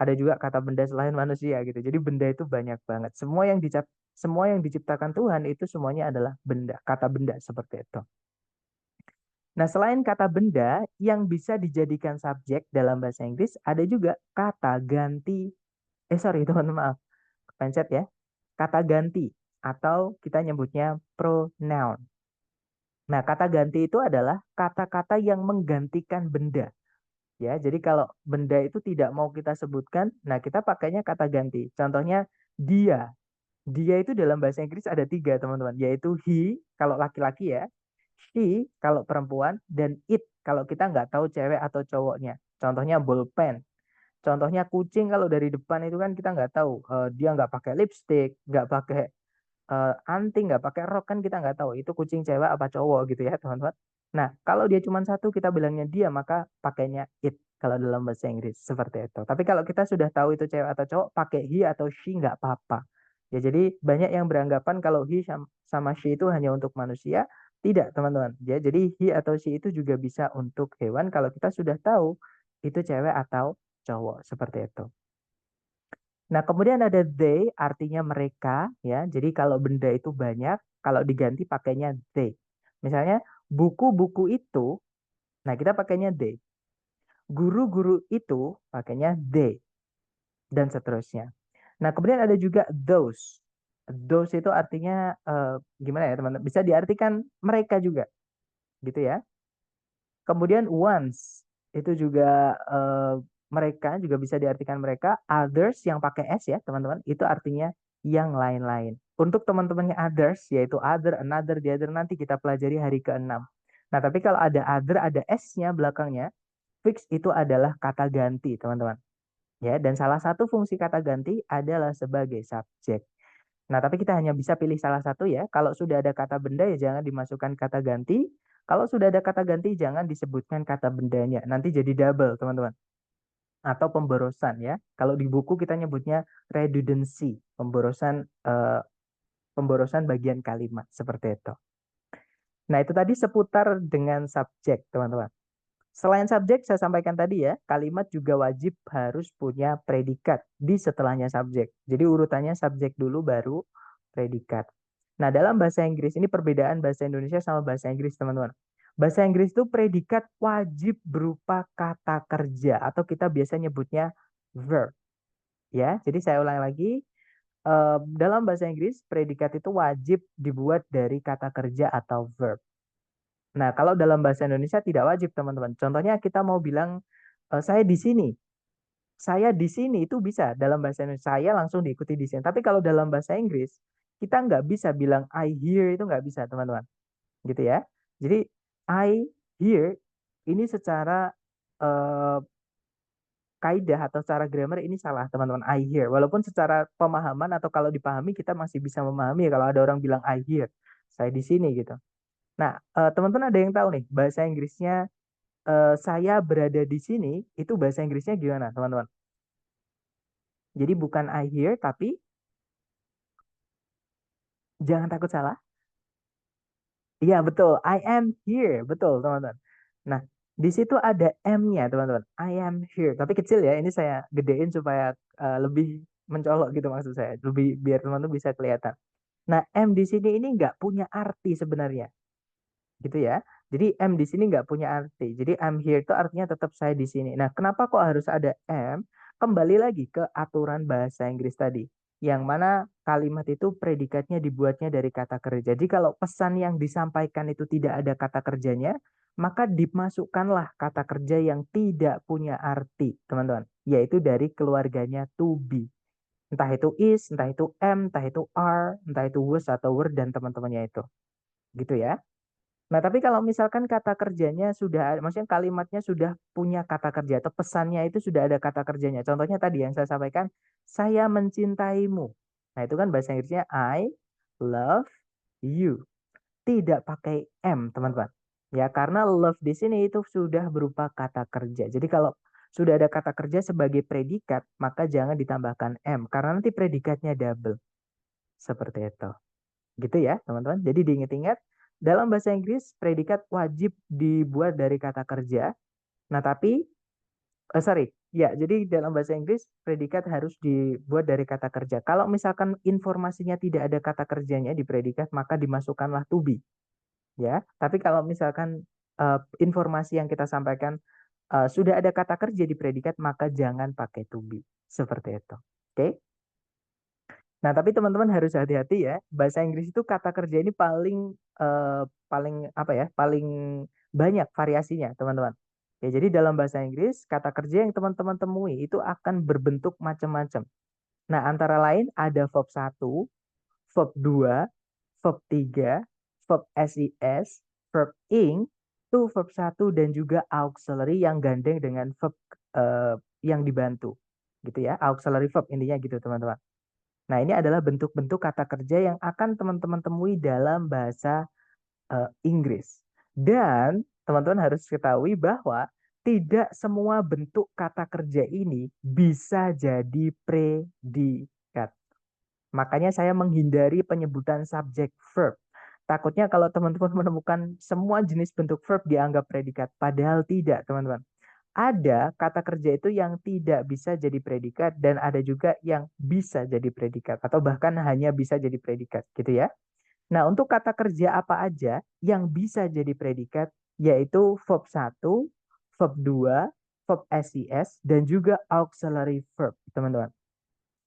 Ada juga kata benda selain manusia gitu. Jadi benda itu banyak banget. Semua yang diciptakan Tuhan itu semuanya adalah benda, kata benda seperti itu. Nah, selain kata benda yang bisa dijadikan subjek dalam bahasa Inggris, ada juga kata ganti. Sorry teman-teman, maaf, pencet ya. Kata ganti atau kita nyebutnya pronoun. Nah, kata ganti itu adalah kata-kata yang menggantikan benda. Ya, jadi kalau benda itu tidak mau kita sebutkan, nah kita pakainya kata ganti. Contohnya, Dia. Dia itu dalam bahasa Inggris ada 3, teman-teman, yaitu he kalau laki-laki ya, she kalau perempuan, dan it kalau kita nggak tahu cewek atau cowoknya. Contohnya bolpen. Contohnya kucing kalau dari depan itu kan kita nggak tahu dia nggak pakai lipstick, nggak pakai anting, nggak pakai rok, kan kita nggak tahu itu kucing cewek apa cowok gitu ya teman-teman. Nah kalau dia cuma satu kita bilangnya dia, maka pakainya it kalau dalam bahasa Inggris seperti itu. Tapi kalau kita sudah tahu itu cewek atau cowok, pakai he atau she nggak apa-apa. Ya jadi banyak yang beranggapan kalau he sama she itu hanya untuk manusia. Tidak teman-teman. Ya jadi he atau she itu juga bisa untuk hewan kalau kita sudah tahu itu cewek atau cowok seperti itu. Nah, kemudian ada they, artinya mereka, ya. Jadi kalau benda itu banyak, kalau diganti pakainya they. Misalnya, buku-buku itu, nah kita pakainya they. Guru-guru itu pakainya they, dan seterusnya. Nah, kemudian ada juga those. Those itu artinya gimana ya, teman-teman? Bisa diartikan mereka juga, gitu ya. Kemudian once itu juga mereka juga bisa diartikan mereka. Others yang pakai s ya teman-teman, itu artinya yang lain-lain. Untuk teman-temannya others yaitu other, another, the other nanti kita pelajari hari ke-6. Nah, tapi kalau ada other ada s-nya belakangnya, fix itu adalah kata ganti teman-teman. Ya, dan salah satu fungsi kata ganti adalah sebagai subjek. Nah, tapi kita hanya bisa pilih salah satu ya. Kalau sudah ada kata benda ya jangan dimasukkan kata ganti. Kalau sudah ada kata ganti jangan disebutkan kata bendanya. Nanti jadi double, teman-teman. Atau pemborosan ya. Kalau di buku kita nyebutnya redundancy, pemborosan bagian kalimat seperti itu. Nah, itu tadi seputar dengan subjek, teman-teman. Selain subjek, saya sampaikan tadi ya, kalimat juga wajib harus punya predikat di setelahnya subjek. Jadi urutannya subjek dulu baru predikat. Nah, dalam bahasa Inggris, ini perbedaan bahasa Indonesia sama bahasa Inggris, teman-teman. Bahasa Inggris itu predikat wajib berupa kata kerja, atau kita biasa nyebutnya verb. Ya, jadi saya ulang lagi, dalam bahasa Inggris, predikat itu wajib dibuat dari kata kerja atau verb. Nah, kalau dalam bahasa Indonesia tidak wajib, teman-teman. Contohnya kita mau bilang, saya di sini. Saya di sini itu bisa dalam bahasa Indonesia. Saya langsung diikuti di sini. Tapi kalau dalam bahasa Inggris, kita nggak bisa bilang I hear itu nggak bisa, teman-teman. Gitu ya. Jadi, I hear ini secara eh, kaidah atau secara grammar ini salah, teman-teman. I hear. Walaupun secara pemahaman atau kalau dipahami, kita masih bisa memahami ya kalau ada orang bilang I hear. Saya di sini gitu. Nah, teman-teman ada yang tahu nih bahasa Inggrisnya saya berada di sini itu bahasa Inggrisnya gimana, teman-teman? Jadi bukan I hear tapi jangan takut salah. Iya, betul. I am here. Betul, teman-teman. Nah, di situ ada M-nya, teman-teman. I am here. Tapi kecil ya. Ini saya gedein supaya lebih mencolok gitu maksud saya. Lebih biar teman-teman bisa kelihatan. Nah, M di sini ini nggak punya arti sebenarnya. Gitu ya. Jadi M di sini nggak punya arti. Jadi I'm here itu artinya tetap saya di sini. Nah, kenapa kok harus ada M? Kembali lagi ke aturan bahasa Inggris tadi. Yang mana kalimat itu predikatnya dibuatnya dari kata kerja. Jadi kalau pesan yang disampaikan itu tidak ada kata kerjanya, maka dimasukkanlah kata kerja yang tidak punya arti, teman-teman. Yaitu dari keluarganya to be. Entah itu is, entah itu am, entah itu are, entah itu was atau were, dan teman-temannya itu. Gitu ya. Nah, tapi kalau misalkan kata kerjanya sudah, maksudnya kalimatnya sudah punya kata kerja atau pesannya itu sudah ada kata kerjanya. Contohnya tadi yang saya sampaikan, saya mencintaimu. Nah, itu kan bahasa Inggrisnya I love you. Tidak pakai M, teman-teman. Ya, karena love di sini itu sudah berupa kata kerja. Jadi kalau sudah ada kata kerja sebagai predikat, maka jangan ditambahkan M karena nanti predikatnya double. Seperti itu. Gitu ya, teman-teman. Jadi diingat-ingat, dalam bahasa Inggris predikat wajib dibuat dari kata kerja. Nah, tapi sorry, ya, jadi dalam bahasa Inggris predikat harus dibuat dari kata kerja. Kalau misalkan informasinya tidak ada kata kerjanya di predikat, maka dimasukkanlah to be, ya. Tapi kalau misalkan informasi yang kita sampaikan sudah ada kata kerja di predikat, maka jangan pakai to be. Seperti itu. Oke? Nah, tapi teman-teman harus hati-hati ya. Bahasa Inggris itu kata kerja ini paling paling apa ya? Paling banyak variasinya, teman-teman. Ya, jadi dalam bahasa Inggris kata kerja yang teman-teman temui itu akan berbentuk macam-macam. Nah, antara lain ada verb 1, verb 2, verb 3, verb SIS, verb ing, to verb 1 dan juga auxiliary yang gandeng dengan verb yang dibantu. Gitu ya, auxiliary verb intinya gitu teman-teman. Nah, ini adalah bentuk-bentuk kata kerja yang akan teman-teman temui dalam bahasa Inggris. Dan teman-teman harus ketahui bahwa tidak semua bentuk kata kerja ini bisa jadi predikat. Makanya saya menghindari penyebutan subjek verb. Takutnya kalau teman-teman menemukan semua jenis bentuk verb dianggap predikat. Padahal tidak, teman-teman. Ada kata kerja itu yang tidak bisa jadi predikat dan ada juga yang bisa jadi predikat atau bahkan hanya bisa jadi predikat, gitu ya. Nah, untuk kata kerja apa aja yang bisa jadi predikat, yaitu verb 1, verb 2, verb SIS, dan juga auxiliary verb, teman-teman.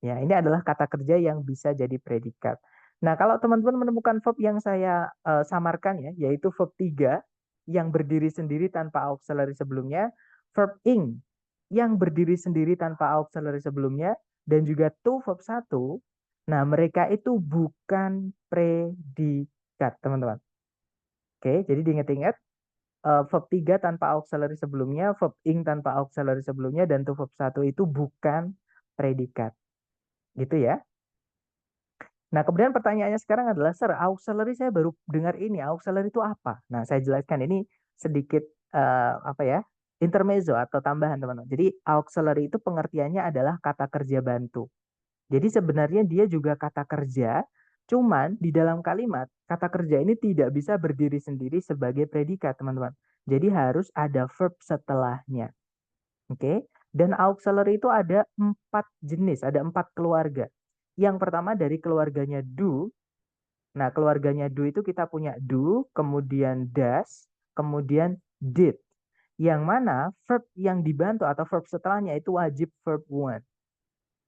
Ya, ini adalah kata kerja yang bisa jadi predikat. Nah, kalau teman-teman menemukan verb yang saya samarkan ya, yaitu verb 3 yang berdiri sendiri tanpa auxiliary sebelumnya, verb ing yang berdiri sendiri tanpa auxiliary sebelumnya, dan juga to verb 1, nah mereka itu bukan predikat, teman-teman. Oke, jadi diingat-ingat, verb 3 tanpa auxiliary sebelumnya, verb ing tanpa auxiliary sebelumnya, dan to verb 1 itu bukan predikat. Gitu ya. Nah, kemudian pertanyaannya sekarang adalah, Sir, auxiliary saya baru dengar ini. Auxiliary itu apa? Nah, saya jelaskan ini sedikit apa ya? Intermezzo atau tambahan, teman-teman. Jadi, auxiliary itu pengertiannya adalah kata kerja bantu. Jadi sebenarnya dia juga kata kerja, cuman di dalam kalimat kata kerja ini tidak bisa berdiri sendiri sebagai predikat, teman-teman. Jadi harus ada verb setelahnya. Oke, dan auxiliary itu ada 4 jenis, ada 4 keluarga. Yang pertama dari keluarganya do. Nah, keluarganya do itu kita punya do, kemudian does, kemudian did. Yang mana verb yang dibantu atau verb setelahnya itu wajib verb one.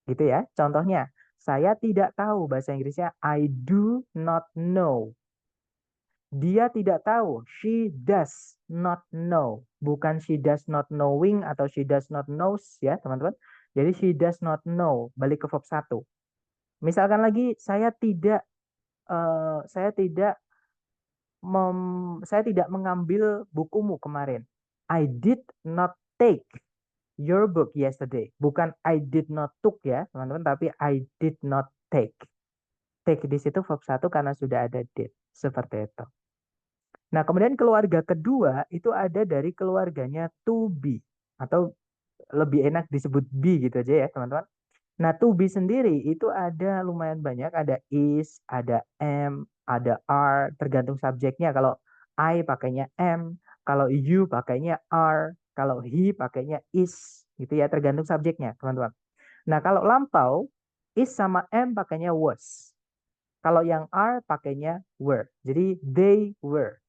Gitu ya. Contohnya, saya tidak tahu, bahasa Inggrisnya I do not know. Dia tidak tahu. She does not know. Bukan she does not knowing atau she does not knows ya, teman-teman. Jadi she does not know. Balik ke verb 1. Misalkan lagi saya tidak mengambil bukumu kemarin. I did not take your book yesterday. Bukan I did not took ya, teman-teman, tapi I did not take. Take di situ verb 1 karena sudah ada did. Seperti itu. Nah, kemudian keluarga kedua itu ada dari keluarganya to be atau lebih enak disebut be gitu aja ya, teman-teman. Nah, to be sendiri itu ada lumayan banyak, ada is, ada am, ada are, tergantung subjeknya. Kalau I pakainya am, kalau you pakainya are, kalau he pakainya is, gitu ya, tergantung subjeknya, teman-teman. Nah, kalau lampau, is sama am pakainya was. Kalau yang are pakainya were. Jadi they were.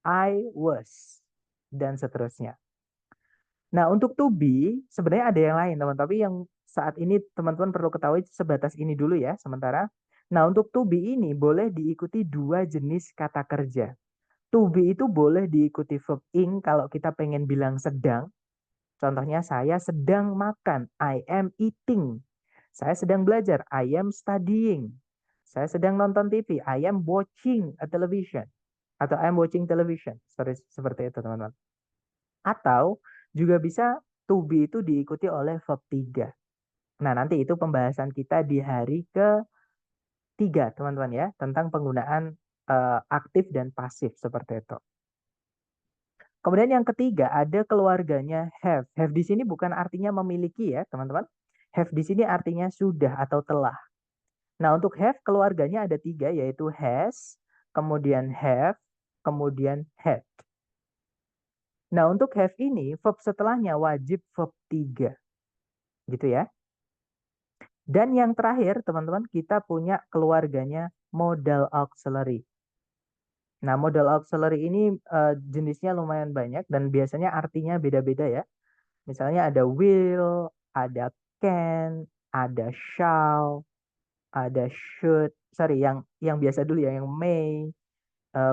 I was, dan seterusnya. Nah, untuk to be, sebenarnya ada yang lain, teman. Tapi yang saat ini teman-teman perlu ketahui sebatas ini dulu ya, sementara. Nah, untuk to be ini boleh diikuti 2 jenis kata kerja. To be itu boleh diikuti verb ing kalau kita pengen bilang sedang. Contohnya, saya sedang makan. I am eating. Saya sedang belajar. I am studying. Saya sedang nonton TV. I am watching a television atau I'm watching television. Seperti itu, teman-teman. Atau juga bisa to be itu diikuti oleh verb 3. Nah, nanti itu pembahasan kita di hari ke-3, teman-teman ya, tentang penggunaan aktif dan pasif seperti itu. Kemudian yang ketiga ada keluarganya have. Have di sini bukan artinya memiliki ya, teman-teman. Have di sini artinya sudah atau telah. Nah, untuk have keluarganya ada 3, yaitu has, kemudian have, kemudian had. Nah, untuk have ini, verb setelahnya wajib verb 3. Gitu ya. Dan yang terakhir, teman-teman, kita punya keluarganya modal auxiliary. Nah, modal auxiliary ini jenisnya lumayan banyak dan biasanya artinya beda-beda ya. Misalnya ada will, ada can, ada shall, ada should. Sorry, yang biasa dulu ya, yang may,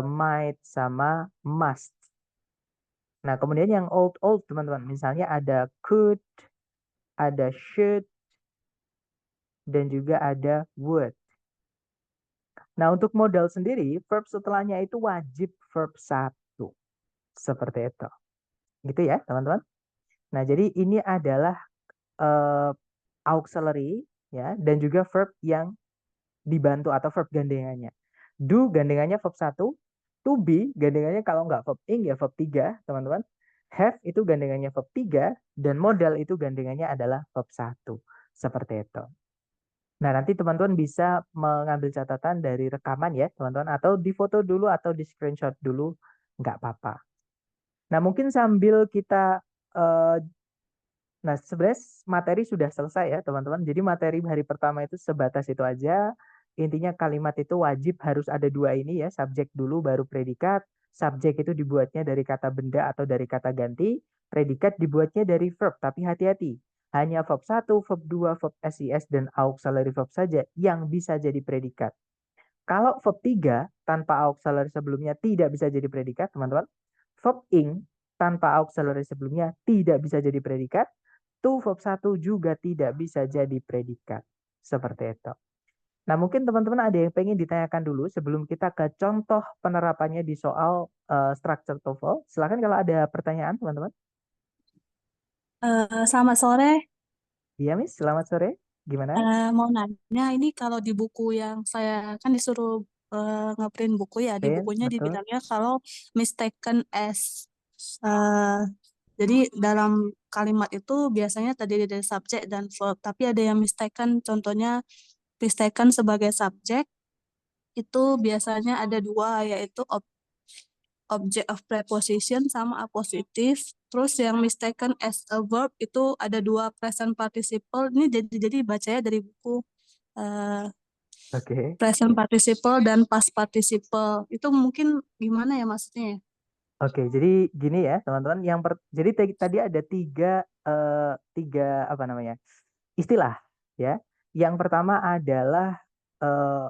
might, sama must. Nah, kemudian yang old teman-teman, misalnya ada could, ada should, dan juga ada would. Nah, untuk modal sendiri, verb setelahnya itu wajib verb 1. Seperti itu. Gitu ya, teman-teman. Nah, jadi ini adalah auxiliary ya, dan juga verb yang dibantu atau verb gandengannya. Do gandengannya verb 1, to be gandengannya kalau nggak verb ing ya verb 3, teman-teman. Have itu gandengannya verb 3, dan modal itu gandengannya adalah verb 1. Seperti itu. Nah, nanti teman-teman bisa mengambil catatan dari rekaman ya, teman-teman, atau di foto dulu atau di screenshot dulu, nggak apa-apa. Nah, mungkin sambil kita, nah sebenarnya materi sudah selesai ya, teman-teman. Jadi materi hari pertama itu sebatas itu aja. Intinya kalimat itu wajib harus ada dua ini ya, subjek dulu baru predikat. Subjek itu dibuatnya dari kata benda atau dari kata ganti. Predikat dibuatnya dari verb, tapi hati-hati. Hanya verb 1, verb 2, verb SIS, dan auxiliary verb saja yang bisa jadi predikat. Kalau verb 3 tanpa auxiliary sebelumnya tidak bisa jadi predikat, teman-teman. Verb ing tanpa auxiliary sebelumnya tidak bisa jadi predikat. To verb 1 juga tidak bisa jadi predikat. Seperti itu. Nah, mungkin teman-teman ada yang pengen ditanyakan dulu sebelum kita ke contoh penerapannya di soal structure TOEFL. Silakan kalau ada pertanyaan, teman-teman. Selamat sore. Iya, Miss. Selamat sore. Gimana? Mau nanya, ini kalau di buku yang saya kan disuruh ngeprint buku ya, di Pin, bukunya betul. dibilangnya kalau mistaken as. eh, jadi dalam kalimat itu biasanya terdiri dari subjek dan verb, tapi ada yang mistaken, contohnya mistaken sebagai subjek itu biasanya ada dua, yaitu object of preposition sama appositif. Terus yang mistaken as a verb itu ada dua, present participle. Ini jadi bacanya dari buku Oke. present participle dan past participle. Itu mungkin gimana ya maksudnya ya? Oke, jadi gini ya, teman-teman. Jadi tadi ada tiga apa namanya? Istilah ya. Yang pertama adalah eh,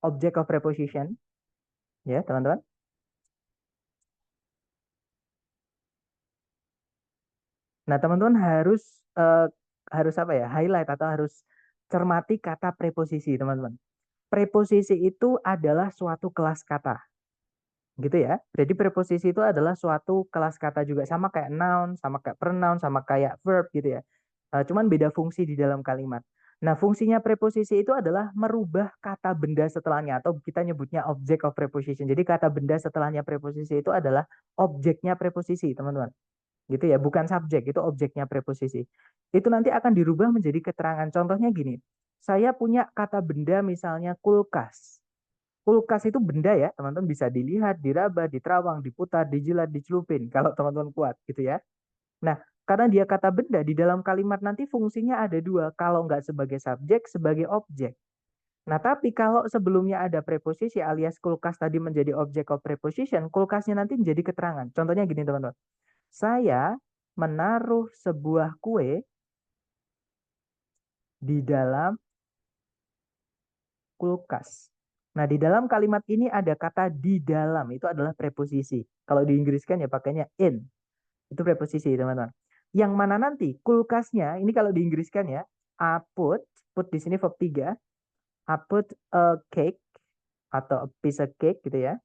object of preposition ya, teman-teman. Nah, teman-teman harus apa ya? Highlight atau harus cermati kata preposisi, teman-teman. Preposisi itu adalah suatu kelas kata. Gitu ya. Jadi preposisi itu adalah suatu kelas kata juga, sama kayak noun, sama kayak pronoun, sama kayak verb gitu ya. Cuman beda fungsi di dalam kalimat. Nah, fungsinya preposisi itu adalah merubah kata benda setelahnya, atau kita nyebutnya object of preposition. Jadi kata benda setelahnya preposisi itu adalah objeknya preposisi, teman-teman. Gitu ya, bukan subjek, itu objeknya preposisi. Itu nanti akan dirubah menjadi keterangan. Contohnya gini, saya punya kata benda misalnya kulkas. Kulkas itu benda ya, teman-teman, bisa dilihat, diraba, diterawang, diputar, dijilat, dicelupin kalau teman-teman kuat gitu ya. Nah, karena dia kata benda, di dalam kalimat nanti fungsinya ada dua, kalau nggak sebagai subjek, sebagai objek. Nah, tapi kalau sebelumnya ada preposisi alias kulkas tadi menjadi object of preposition, kulkasnya nanti menjadi keterangan. Contohnya gini, teman-teman. Saya menaruh sebuah kue di dalam kulkas. Nah, di dalam kalimat ini ada kata di dalam, itu adalah preposisi. Kalau di Inggris kan ya pakainya in. Itu preposisi, teman-teman. Yang mana nanti kulkasnya, ini kalau di Inggris kan ya, I put di sini verb 3, I put a cake atau a piece of cake gitu ya.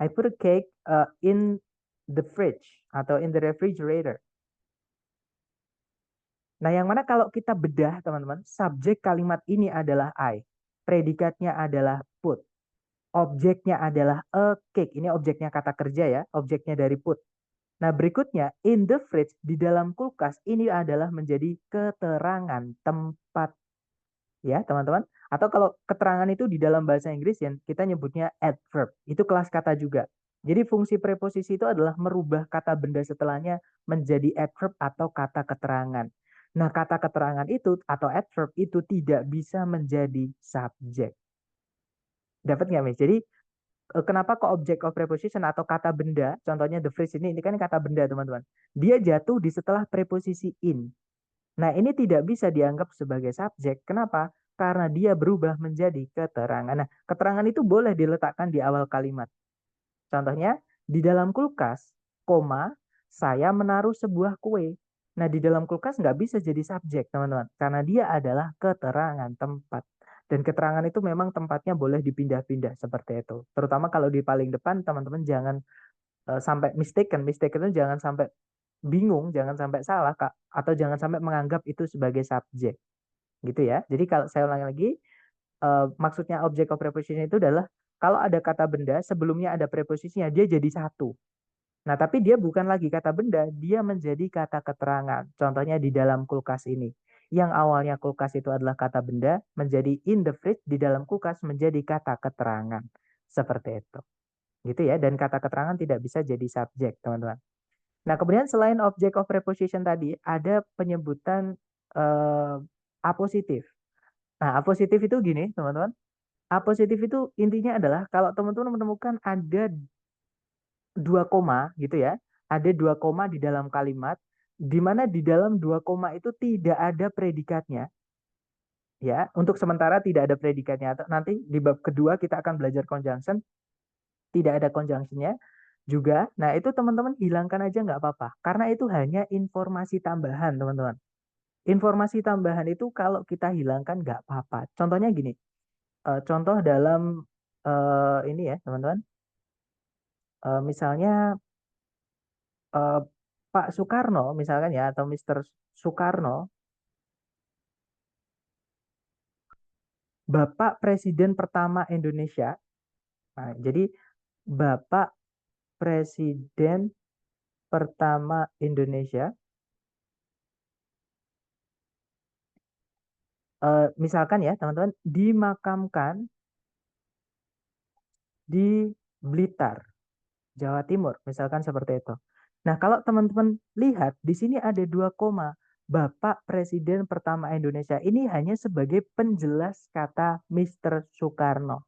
I put a cake in the fridge atau in the refrigerator. Nah, yang mana kalau kita bedah, teman-teman, subjek kalimat ini adalah I. Predikatnya adalah put. Objeknya adalah a cake. Ini objeknya kata kerja ya, objeknya dari put. Nah, berikutnya, in the fridge, di dalam kulkas, ini adalah menjadi keterangan tempat. Ya, teman-teman. Atau kalau keterangan itu di dalam bahasa Inggris, ya, kita nyebutnya adverb. Itu kelas kata juga. Jadi fungsi preposisi itu adalah merubah kata benda setelahnya menjadi adverb atau kata keterangan. Nah, kata keterangan itu atau adverb itu tidak bisa menjadi subjek. Dapat nggak, Miss? Jadi kenapa kok object of preposition atau kata benda, contohnya the phrase ini kan kata benda, teman-teman. Dia jatuh di setelah preposisi in. Nah, ini tidak bisa dianggap sebagai subjek. Kenapa? Karena dia berubah menjadi keterangan. Nah, keterangan itu boleh diletakkan di awal kalimat. Contohnya, di dalam kulkas, koma, saya menaruh sebuah kue. Nah, di dalam kulkas nggak bisa jadi subjek, teman-teman, karena dia adalah keterangan tempat. Dan keterangan itu memang tempatnya boleh dipindah-pindah seperti itu. Terutama kalau di paling depan, teman-teman jangan sampai mistaken. Mistaken itu jangan sampai bingung, jangan sampai salah, Kak, atau jangan sampai menganggap itu sebagai subjek. Gitu ya. Jadi kalau saya ulangi lagi, maksudnya object of preposition itu adalah kalau ada kata benda, sebelumnya ada preposisinya, dia jadi satu. Nah, tapi dia bukan lagi kata benda, dia menjadi kata keterangan. Contohnya di dalam kulkas ini. Yang awalnya kulkas itu adalah kata benda, menjadi in the fridge, di dalam kulkas menjadi kata keterangan. Seperti itu. Gitu ya, dan kata keterangan tidak bisa jadi subjek, teman-teman. Nah, kemudian selain object of preposition tadi, ada penyebutan apositif. Nah, apositif itu gini, teman-teman. Apositif itu intinya adalah kalau teman-teman menemukan ada 2 koma gitu ya. Ada 2 koma di dalam kalimat, di mana di dalam 2 koma itu tidak ada predikatnya. Ya, untuk sementara tidak ada predikatnya. Nanti di bab kedua kita akan belajar conjunction, tidak ada conjunctionnya juga. Nah, itu teman-teman hilangkan aja nggak apa-apa. Karena itu hanya informasi tambahan, teman-teman. Informasi tambahan itu kalau kita hilangkan nggak apa-apa. Contohnya gini, contoh dalam ini ya, teman-teman. Misalnya Pak Soekarno misalkan ya, atau Mr. Soekarno, Bapak Presiden pertama Indonesia. Nah, jadi Bapak Presiden pertama Indonesia, misalkan ya teman-teman, dimakamkan di Blitar, Jawa Timur, misalkan seperti itu. Nah, kalau teman-teman lihat di sini ada 2 koma. Bapak Presiden pertama Indonesia ini hanya sebagai penjelas kata Mr. Soekarno.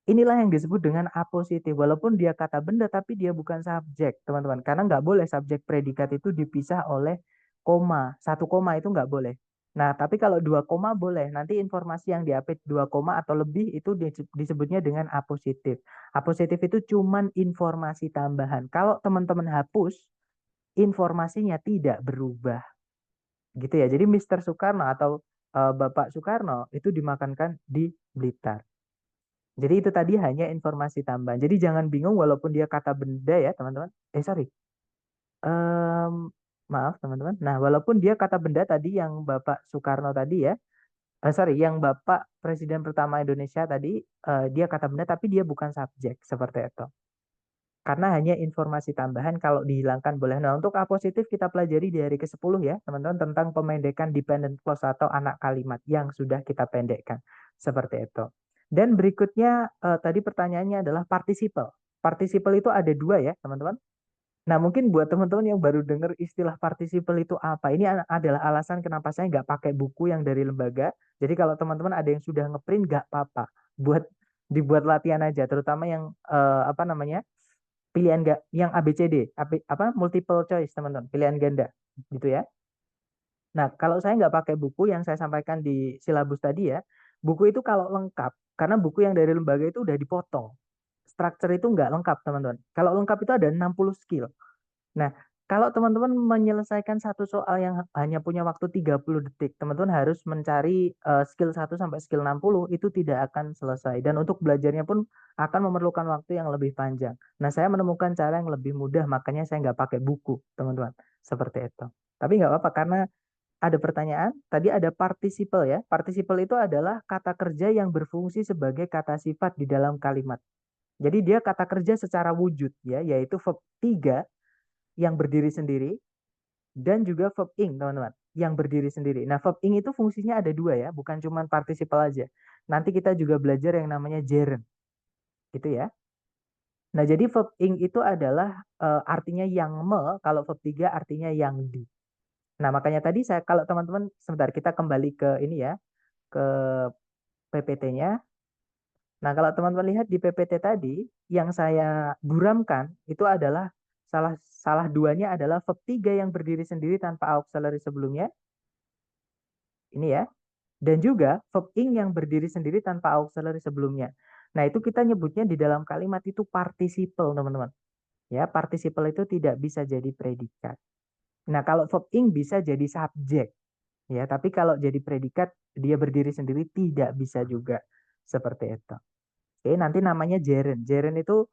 Inilah yang disebut dengan apositif. Walaupun dia kata benda, tapi dia bukan subjek, teman-teman. Karena nggak boleh subjek predikat itu dipisah oleh koma. 1 koma itu nggak boleh. Nah, tapi kalau 2 koma boleh. Nanti informasi yang diapit 2 koma atau lebih itu disebutnya dengan apositif. Apositif itu cuman informasi tambahan. Kalau teman-teman hapus, informasinya tidak berubah. Gitu ya. Jadi Mr. Soekarno atau Bapak Soekarno itu dimakamkan di Blitar. Jadi itu tadi hanya informasi tambahan. Jadi jangan bingung walaupun dia kata benda ya teman-teman. Sorry. Maaf teman-teman. Nah walaupun dia kata benda tadi yang Bapak Soekarno tadi ya. Sorry, yang Bapak Presiden pertama Indonesia tadi, dia kata benda tapi dia bukan subjek seperti itu. Karena hanya informasi tambahan kalau dihilangkan boleh. Nah untuk apositif kita pelajari di hari ke-10 ya teman-teman tentang pemendekan dependent clause atau anak kalimat yang sudah kita pendekkan. Seperti itu. Dan berikutnya tadi pertanyaannya adalah participle. Participle itu ada 2 ya teman-teman. Nah mungkin buat teman-teman yang baru dengar istilah participle itu apa. Ini adalah alasan kenapa saya nggak pakai buku yang dari lembaga. Jadi kalau teman-teman ada yang sudah ngeprint nggak apa-apa. Dibuat latihan aja. Terutama yang apa namanya pilihan yang ABCD, apa multiple choice teman-teman, pilihan ganda gitu ya. Nah, kalau saya nggak pakai buku yang saya sampaikan di silabus tadi ya, buku itu kalau lengkap, karena buku yang dari lembaga itu udah dipotong. Structure itu nggak lengkap, teman-teman. Kalau lengkap itu ada 60 skill. Nah, kalau teman-teman menyelesaikan satu soal yang hanya punya waktu 30 detik, teman-teman harus mencari skill 1 sampai skill 60, itu tidak akan selesai. Dan untuk belajarnya pun akan memerlukan waktu yang lebih panjang. Nah, saya menemukan cara yang lebih mudah, makanya saya nggak pakai buku, teman-teman. Seperti itu. Tapi nggak apa-apa, karena ada pertanyaan, tadi ada participle ya. Participle itu adalah kata kerja yang berfungsi sebagai kata sifat di dalam kalimat. Jadi dia kata kerja secara wujud ya, yaitu verb 3 yang berdiri sendiri dan juga verb ing, teman-teman, yang berdiri sendiri. Nah, verb ing itu fungsinya ada 2 ya, bukan cuma participle aja. Nanti kita juga belajar yang namanya gerund. Gitu ya. Nah, jadi verb ing itu adalah artinya yang kalau verb 3 artinya yang di. Nah, makanya tadi saya kalau teman-teman sebentar kita kembali ke ini ya, ke PPT-nya. Nah, kalau teman-teman lihat di PPT tadi yang saya buramkan itu adalah salah duanya adalah verb 3 yang berdiri sendiri tanpa auxiliary sebelumnya. Ini ya. Dan juga verb ing yang berdiri sendiri tanpa auxiliary sebelumnya. Nah, itu kita nyebutnya di dalam kalimat itu participle, teman-teman. Ya, participle itu tidak bisa jadi predikat. Nah, kalau verb ing bisa jadi subjek, ya. Tapi kalau jadi predikat, dia berdiri sendiri tidak bisa juga seperti itu. Oke, nanti namanya gerund. Gerund itu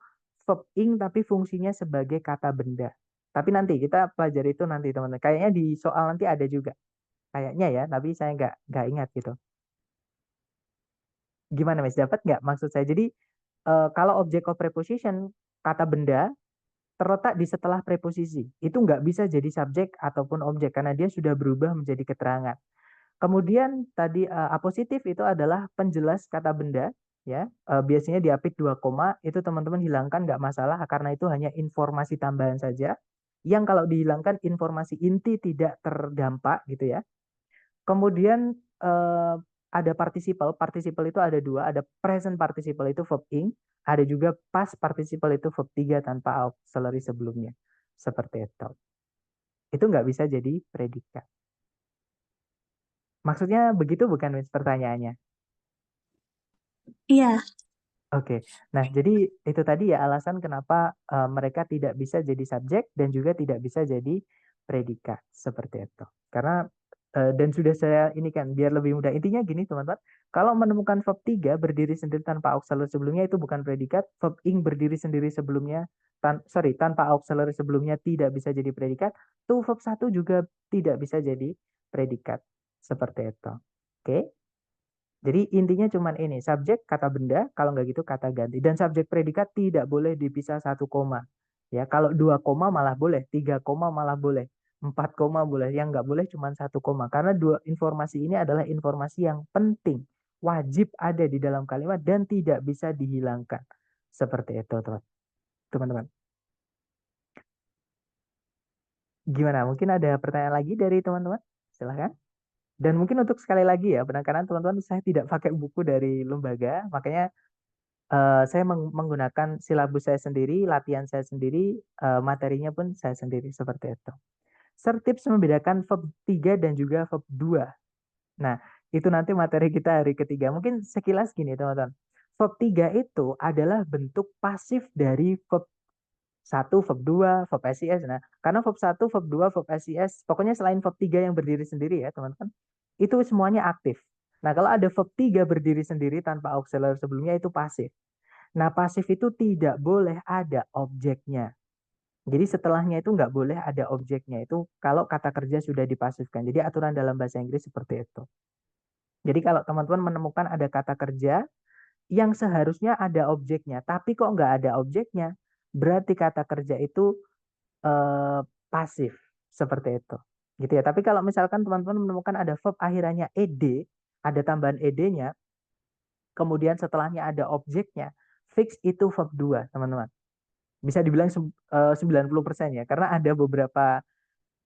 verb ing tapi fungsinya sebagai kata benda. Tapi nanti kita pelajari itu nanti teman-teman. Kayaknya di soal nanti ada juga. Kayaknya ya, tapi saya nggak ingat gitu. Gimana Mas? Dapat nggak maksud saya? Jadi kalau object of preposition, kata benda terletak di setelah preposisi. Itu nggak bisa jadi subjek ataupun objek karena dia sudah berubah menjadi keterangan. Kemudian tadi apositif itu adalah penjelas kata benda, ya. Biasanya diapit 2 koma, itu teman-teman hilangkan nggak masalah karena itu hanya informasi tambahan saja. Yang kalau dihilangkan informasi inti tidak terdampak gitu ya. Kemudian ada participle. Participle itu ada dua, ada present participle itu verb ing, ada juga past participle itu verb 3 tanpa auxiliary sebelumnya. Seperti itu. Itu nggak bisa jadi predikat. Maksudnya begitu bukan Miss pertanyaannya? Iya, Oke. Nah, jadi itu tadi ya alasan kenapa mereka tidak bisa jadi subjek dan juga tidak bisa jadi predikat seperti itu. Karena dan sudah saya ini kan biar lebih mudah. Intinya gini teman-teman, kalau menemukan verb 3 berdiri sendiri tanpa auxiliary sebelumnya itu bukan predikat, verb ing berdiri sendiri sebelumnya tanpa auxiliary sebelumnya tidak bisa jadi predikat, tuh verb 1 juga tidak bisa jadi predikat. Seperti itu. Oke? Jadi intinya cuma ini, subjek kata benda, kalau nggak gitu kata ganti. Dan subjek predikat tidak boleh dipisah 1 koma. Ya, kalau 2 koma malah boleh, 3 koma malah boleh, 4 koma boleh. Yang nggak boleh cuma 1 koma. Karena dua informasi ini adalah informasi yang penting, wajib ada di dalam kalimat dan tidak bisa dihilangkan. Seperti itu, teman-teman. Gimana? Mungkin ada pertanyaan lagi dari teman-teman? Silahkan. Dan mungkin untuk sekali lagi ya, penekanan teman-teman, saya tidak pakai buku dari lembaga, makanya saya menggunakan silabus saya sendiri, latihan saya sendiri, materinya pun saya sendiri seperti itu. Tips membedakan verb 3 dan juga verb 2. Nah, itu nanti materi kita hari ketiga. Mungkin sekilas gini teman-teman. Verb 3 itu adalah bentuk pasif dari verb 1, verb 2, verb SIS. Nah, karena verb 1, verb 2, verb SIS, pokoknya selain verb 3 yang berdiri sendiri ya teman-teman, itu semuanya aktif. Nah, kalau ada verb 3 berdiri sendiri tanpa auxiliary sebelumnya itu pasif. Nah, pasif itu tidak boleh ada objeknya. Jadi setelahnya itu nggak boleh ada objeknya. Itu kalau kata kerja sudah dipasifkan. Jadi aturan dalam bahasa Inggris seperti itu. Jadi kalau teman-teman menemukan ada kata kerja yang seharusnya ada objeknya, tapi kok nggak ada objeknya, berarti kata kerja itu pasif. Seperti itu. Gitu ya. Tapi kalau misalkan teman-teman menemukan ada verb akhirannya ed, ada tambahan ed-nya, kemudian setelahnya ada objeknya, fix itu verb 2, teman-teman. Bisa dibilang 90% ya, karena ada beberapa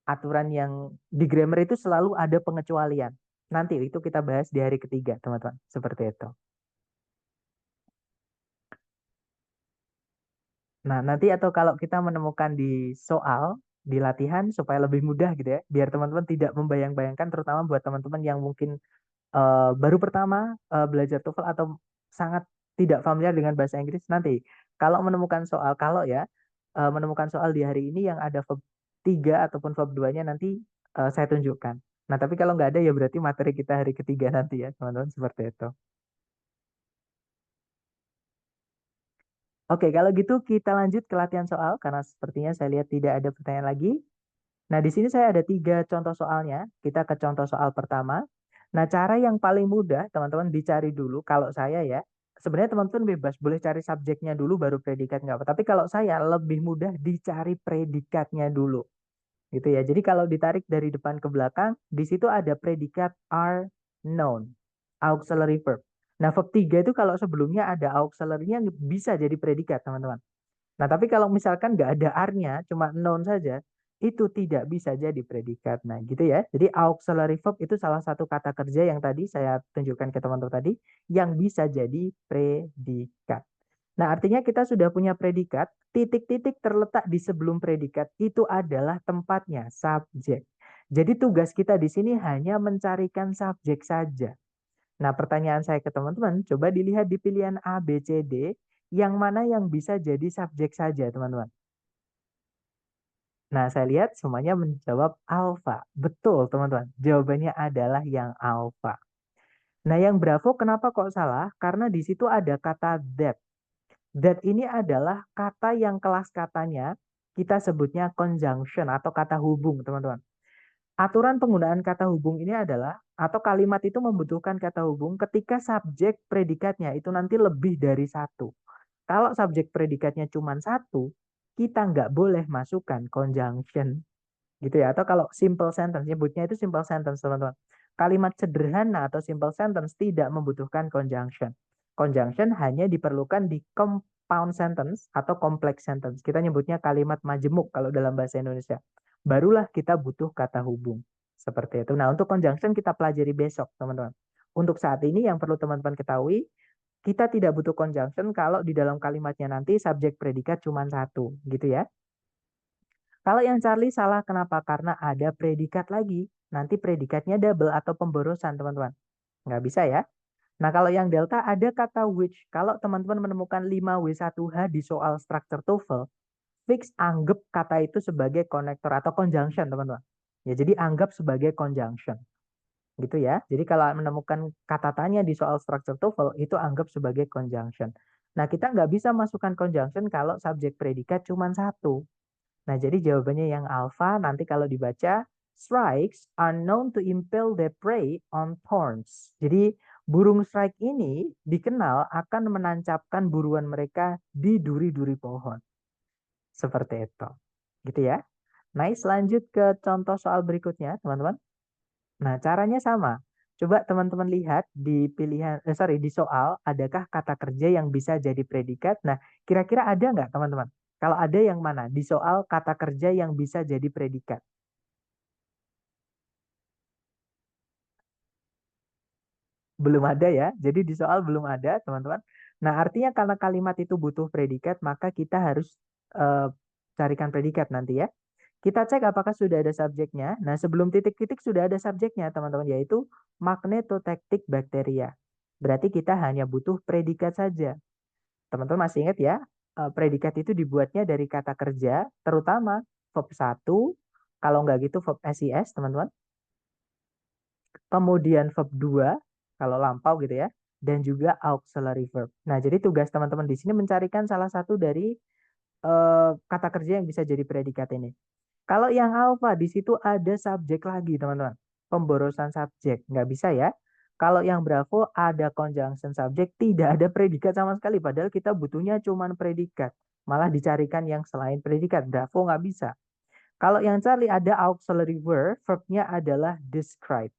aturan yang di grammar itu selalu ada pengecualian. Nanti itu kita bahas di hari ketiga, teman-teman. Seperti itu. Nah, nanti atau kalau kita menemukan di soal, di latihan supaya lebih mudah gitu ya, biar teman-teman tidak membayang-bayangkan, terutama buat teman-teman yang mungkin baru pertama belajar TOEFL atau sangat tidak familiar dengan bahasa Inggris, nanti kalau menemukan soal, kalau ya menemukan soal di hari ini yang ada verb 3 ataupun verb 2-nya nanti saya tunjukkan. Nah, tapi kalau nggak ada ya berarti materi kita hari ketiga nanti ya, teman-teman, seperti itu. Oke, kalau gitu kita lanjut ke latihan soal karena sepertinya saya lihat tidak ada pertanyaan lagi. Nah, di sini saya ada 3 contoh soalnya. Kita ke contoh soal pertama. Nah, cara yang paling mudah teman-teman dicari dulu kalau saya ya. Sebenarnya teman-teman bebas boleh cari subjeknya dulu baru predikat nggak apa. Tapi kalau saya lebih mudah dicari predikatnya dulu. Gitu ya. Jadi kalau ditarik dari depan ke belakang, di situ ada predikat are noun, auxiliary verb. Nah, verb 3 itu kalau sebelumnya ada auxiliary-nya bisa jadi predikat, teman-teman. Nah, tapi kalau misalkan nggak ada are-nya, cuma noun saja, itu tidak bisa jadi predikat. Nah, gitu ya. Jadi auxiliary verb itu salah satu kata kerja yang tadi saya tunjukkan ke teman-teman tadi, yang bisa jadi predikat. Nah, artinya kita sudah punya predikat, titik-titik terletak di sebelum predikat itu adalah tempatnya, subjek. Jadi tugas kita di sini hanya mencarikan subjek saja. Nah, pertanyaan saya ke teman-teman, coba dilihat di pilihan A, B, C, D, yang mana yang bisa jadi subjek saja, teman-teman. Nah, saya lihat semuanya menjawab alfa. Betul, teman-teman. Jawabannya adalah yang alfa. Nah, yang bravo kenapa kok salah? Karena di situ ada kata that. That ini adalah kata yang kelas katanya kita sebutnya conjunction atau kata hubung, teman-teman. Aturan penggunaan kata hubung ini adalah, atau kalimat itu membutuhkan kata hubung ketika subjek predikatnya itu nanti lebih dari satu. Kalau subjek predikatnya cuma satu, kita nggak boleh masukkan conjunction. Gitu ya. Atau kalau simple sentence, nyebutnya itu simple sentence, teman-teman. Kalimat sederhana atau simple sentence tidak membutuhkan conjunction. Conjunction hanya diperlukan di compound sentence atau complex sentence. Kita nyebutnya kalimat majemuk kalau dalam bahasa Indonesia. Barulah kita butuh kata hubung. Seperti itu. Nah, untuk conjunction kita pelajari besok, teman-teman. Untuk saat ini yang perlu teman-teman ketahui, kita tidak butuh conjunction kalau di dalam kalimatnya nanti subjek predikat cuma satu, gitu ya. Kalau yang Charlie salah kenapa? Karena ada predikat lagi. Nanti predikatnya double atau pemborosan, teman-teman. Nggak bisa ya. Nah, kalau yang delta ada kata which. Kalau teman-teman menemukan 5W1H di soal structure TOEFL, fix anggap kata itu sebagai konektor atau conjunction, teman-teman. Ya, jadi anggap sebagai conjunction. Gitu ya. Jadi kalau menemukan kata tanya di soal structure TOEFL, itu anggap sebagai conjunction. Nah, kita nggak bisa masukkan conjunction kalau subjek predikat cuma satu. Nah, jadi jawabannya yang alfa nanti kalau dibaca, strikes are known to impale their prey on thorns. Jadi burung strike ini dikenal akan menancapkan buruan mereka di duri-duri pohon. Seperti itu. Gitu ya. Nice, lanjut ke contoh soal berikutnya, teman-teman. Nah, caranya sama. Coba teman-teman lihat di pilihan, di soal, adakah kata kerja yang bisa jadi predikat? Nah, kira-kira ada nggak teman-teman? Kalau ada yang mana? Di soal kata kerja yang bisa jadi predikat. Belum ada ya. Jadi di soal belum ada, teman-teman. Nah, artinya karena kalimat itu butuh predikat, maka kita harus carikan predikat nanti ya. Kita cek apakah sudah ada subjeknya. Nah, sebelum titik-titik sudah ada subjeknya, teman-teman, yaitu magnetotektik bakteria. Berarti kita hanya butuh predikat saja. Teman-teman masih ingat ya, predikat itu dibuatnya dari kata kerja, terutama verb 1, kalau nggak gitu verb SIS, teman-teman. Kemudian verb 2, kalau lampau gitu ya, dan juga auxiliary verb. Nah, jadi tugas teman-teman di sini mencarikan salah satu dari kata kerja yang bisa jadi predikat ini. Kalau yang alfa, di situ ada subjek lagi, teman-teman. Pemborosan subjek, nggak bisa ya. Kalau yang bravo, ada conjunction subjek, tidak ada predikat sama sekali. Padahal kita butuhnya cuma predikat. Malah dicarikan yang selain predikat. Bravo nggak bisa. Kalau yang Charlie ada auxiliary verb, verbnya adalah describe.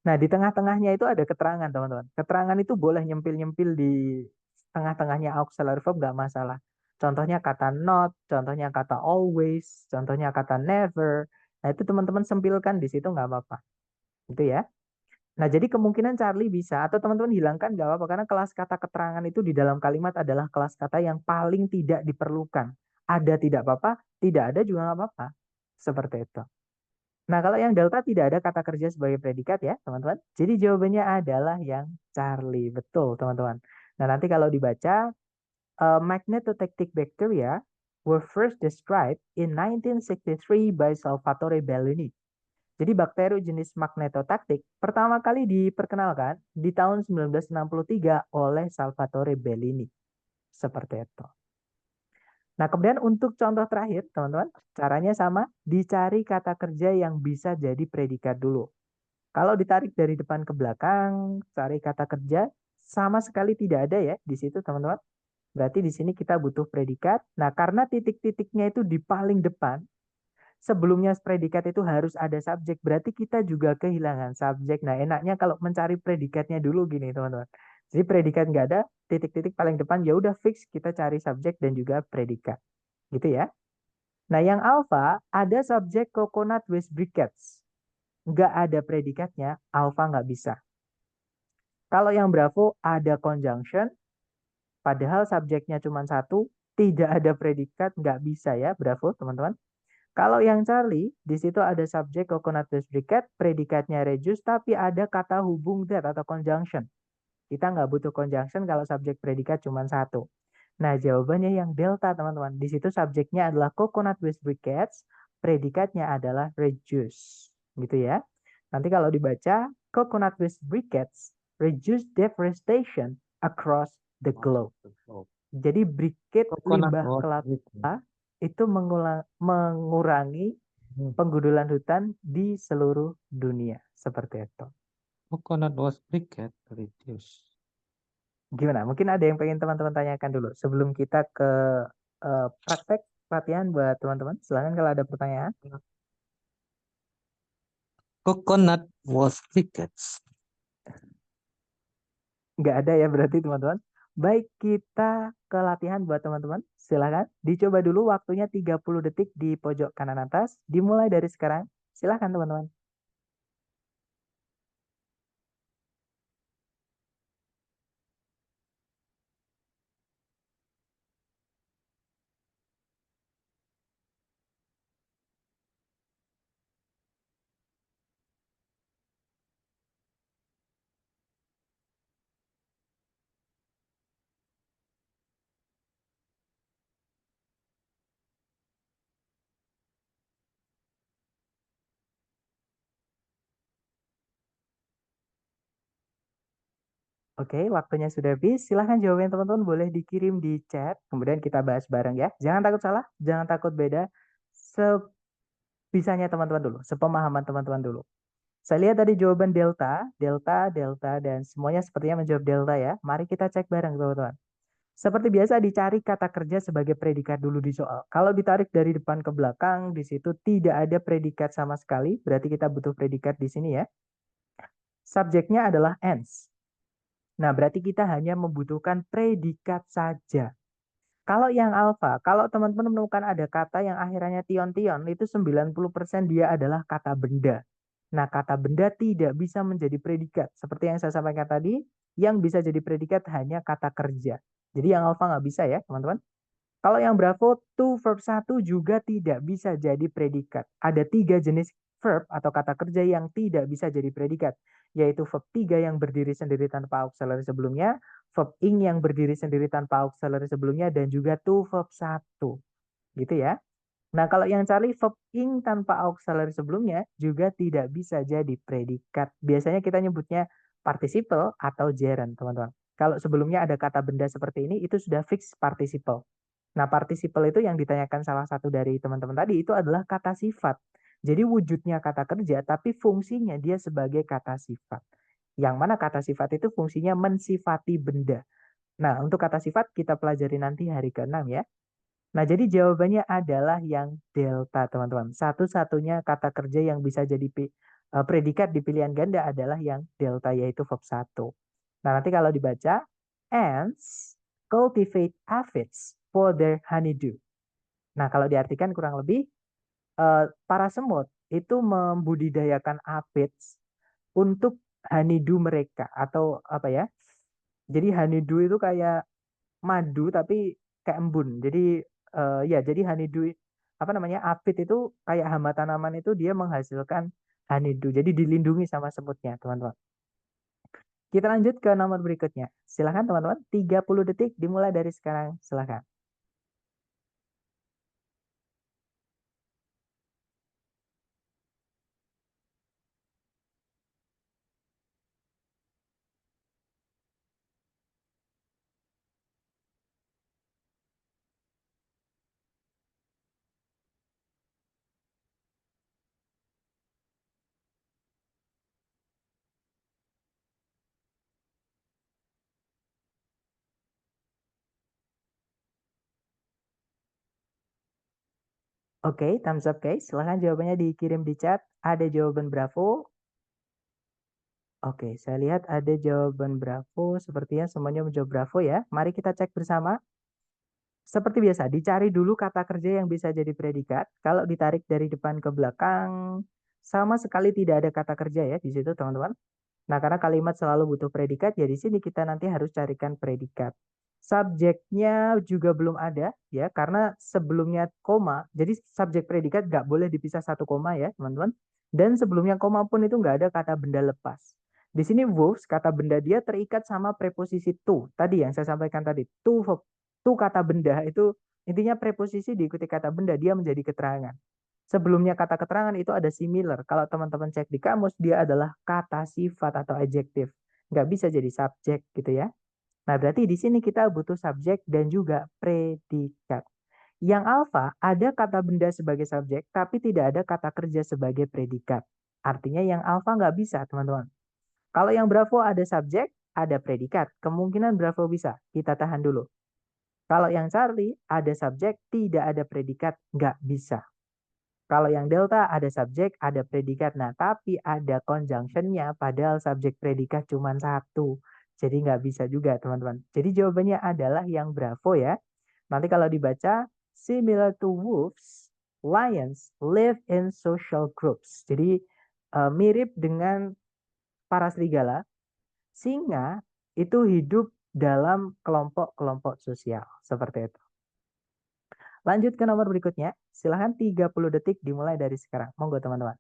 Nah, di tengah-tengahnya itu ada keterangan, teman-teman. Keterangan itu boleh nyempil-nyempil di tengah-tengahnya auxiliary verb, nggak masalah. Contohnya kata not, contohnya kata always, contohnya kata never. Nah, itu teman-teman sempilkan di situ nggak apa-apa. Itu ya. Nah, jadi kemungkinan Charlie bisa, atau teman-teman hilangkan nggak apa-apa, karena kelas kata keterangan itu di dalam kalimat adalah kelas kata yang paling tidak diperlukan. Ada tidak apa-apa, tidak ada juga nggak apa-apa. Seperti itu. Nah, kalau yang delta tidak ada kata kerja sebagai predikat ya, teman-teman. Jadi jawabannya adalah yang Charlie. Betul, teman-teman. Nah, nanti kalau dibaca, magnetotektik bacteria were first described in 1963 by Salvatore Bellini. Jadi bakteri jenis magnetotaktik pertama kali diperkenalkan di tahun 1963 oleh Salvatore Bellini. Seperti itu. Nah, kemudian untuk contoh terakhir, teman-teman, caranya sama, dicari kata kerja yang bisa jadi predikat dulu. Kalau ditarik dari depan ke belakang, cari kata kerja, sama sekali tidak ada ya di situ, teman-teman. Berarti di sini kita butuh predikat. Nah, karena titik-titiknya itu di paling depan, sebelumnya predikat itu harus ada subjek, berarti kita juga kehilangan subjek. Nah, enaknya kalau mencari predikatnya dulu gini, teman-teman. Jadi predikat nggak ada, titik-titik paling depan, ya udah fix kita cari subjek dan juga predikat. Gitu ya. Nah, yang alpha ada subjek coconut with briquettes. Nggak ada predikatnya, alpha nggak bisa. Kalau yang bravo ada conjunction, padahal subjeknya cuma satu, tidak ada predikat, nggak bisa ya, bravo teman-teman. Kalau yang Charlie, di situ ada subjek coconut with briquette, predikatnya reduce, tapi ada kata hubung that atau conjunction. Kita nggak butuh conjunction kalau subjek predikat cuma satu. Nah, jawabannya yang delta, teman-teman. Di situ subjeknya adalah coconut with briquettes, predikatnya adalah reduce, gitu ya. Nanti kalau dibaca, coconut with briquettes reduce deforestation across the globe. Jadi briquette Coconut limbah was kelapa itu mengurangi penggundulan hutan di seluruh dunia. Seperti itu. Coconut was briquette reduce. Gimana? Mungkin ada yang pengen teman-teman tanyakan dulu sebelum kita ke praktek latihan buat teman-teman. Silakan kalau ada pertanyaan. Coconut was briquettes. Nggak ada ya berarti teman-teman. Baik, kita ke latihan buat teman-teman. Silakan dicoba dulu waktunya 30 detik di pojok kanan atas. Dimulai dari sekarang. Silakan teman-teman. Oke, waktunya sudah habis. Silahkan jawabannya teman-teman boleh dikirim di chat. Kemudian kita bahas bareng ya. Jangan takut salah, jangan takut beda. Sebisanya teman-teman dulu, sepemahaman teman-teman dulu. Saya lihat tadi jawaban delta, dan semuanya sepertinya menjawab delta ya. Mari kita cek bareng teman-teman. Seperti biasa dicari kata kerja sebagai predikat dulu di soal. Kalau ditarik dari depan ke belakang, di situ tidak ada predikat sama sekali. Berarti kita butuh predikat di sini ya. Subjeknya adalah ends. Nah, berarti kita hanya membutuhkan predikat saja. Kalau yang alfa, kalau teman-teman menemukan ada kata yang akhirnya tion-tion, itu 90% dia adalah kata benda. Nah, kata benda tidak bisa menjadi predikat. Seperti yang saya sampaikan tadi, yang bisa jadi predikat hanya kata kerja. Jadi yang alfa nggak bisa ya, teman-teman. Kalau yang Bravo, to verb 1 juga tidak bisa jadi predikat. Ada 3 jenis verb atau kata kerja yang tidak bisa jadi predikat, yaitu verb 3 yang berdiri sendiri tanpa auxiliary sebelumnya, verb ing yang berdiri sendiri tanpa auxiliary sebelumnya, dan juga to verb 1. Gitu ya. Nah, kalau yang cari verb ing tanpa auxiliary sebelumnya juga tidak bisa jadi predikat. Biasanya kita nyebutnya participle atau gerund, teman-teman. Kalau sebelumnya ada kata benda seperti ini, itu sudah fix participle. Nah, participle itu yang ditanyakan salah satu dari teman-teman tadi itu adalah kata sifat. Jadi wujudnya kata kerja, tapi fungsinya dia sebagai kata sifat. Yang mana kata sifat itu fungsinya mensifati benda. Nah, untuk kata sifat kita pelajari nanti hari ke-6 ya. Nah, jadi jawabannya adalah yang delta, teman-teman. Satu-satunya kata kerja yang bisa jadi predikat di pilihan ganda adalah yang delta, yaitu verb 1. Nah, nanti kalau dibaca, ants cultivate aphids for their honeydew. Nah, kalau diartikan kurang lebih, para semut itu membudidayakan aphids untuk honeydew mereka. Atau apa ya, jadi honeydew itu kayak madu tapi kayak embun. Jadi ya, jadi honeydew apa namanya, aphid itu kayak hama tanaman itu dia menghasilkan honeydew. Jadi dilindungi sama semutnya, teman-teman. Kita lanjut ke nomor berikutnya. Silahkan teman-teman, 30 detik dimulai dari sekarang. Silahkan. Oke, thumbs up guys. Silahkan jawabannya dikirim di chat. Ada jawaban Bravo. Oke, saya lihat ada jawaban Bravo. Sepertinya semuanya menjawab Bravo ya. Mari kita cek bersama. Seperti biasa, dicari dulu kata kerja yang bisa jadi predikat. Kalau ditarik dari depan ke belakang, sama sekali tidak ada kata kerja ya di situ, teman-teman. Nah, karena kalimat selalu butuh predikat, ya di sini kita nanti harus carikan predikat. Subjeknya juga belum ada ya, karena sebelumnya koma. Jadi subjek predikat nggak boleh dipisah satu koma ya, teman-teman. Dan sebelumnya koma pun itu nggak ada kata benda lepas. Di sini wolves, kata benda dia terikat sama preposisi to. Tadi yang saya sampaikan tadi, to kata benda itu intinya preposisi diikuti kata benda dia menjadi keterangan. Sebelumnya kata keterangan itu ada similar. Kalau teman-teman cek di kamus, dia adalah kata sifat atau adjektif. Nggak bisa jadi subjek gitu ya. Nah, berarti di sini kita butuh subjek dan juga predikat. Yang alfa ada kata benda sebagai subjek, tapi tidak ada kata kerja sebagai predikat. Artinya yang alfa nggak bisa, teman-teman. Kalau yang bravo ada subjek, ada predikat. Kemungkinan bravo bisa. Kita tahan dulu. Kalau yang Charlie ada subjek, tidak ada predikat, nggak bisa. Kalau yang delta ada subjek, ada predikat. Nah, tapi ada conjunction-nya, padahal subjek predikat cuma satu. Jadi nggak bisa juga, teman-teman. Jadi jawabannya adalah yang bravo ya. Nanti kalau dibaca, similar to wolves, lions live in social groups. Jadi mirip dengan para serigala, singa itu hidup dalam kelompok-kelompok sosial. Seperti itu. Lanjut ke nomor berikutnya. Silahkan 30 detik dimulai dari sekarang. Monggo teman-teman.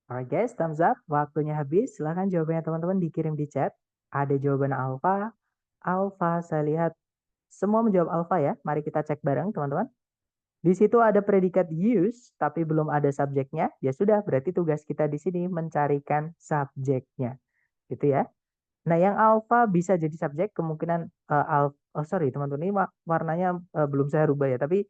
Alright guys, thumbs up. Waktunya habis. Silahkan jawabannya teman-teman dikirim di chat. Ada jawaban alfa. Alfa, saya lihat semua menjawab alfa ya. Mari kita cek bareng teman-teman. Di situ ada predikat use, tapi belum ada subjeknya. Ya sudah, berarti tugas kita di sini mencarikan subjeknya. Gitu ya. Nah, yang alfa bisa jadi subjek, kemungkinan sorry teman-teman, ini warnanya belum saya rubah ya, tapi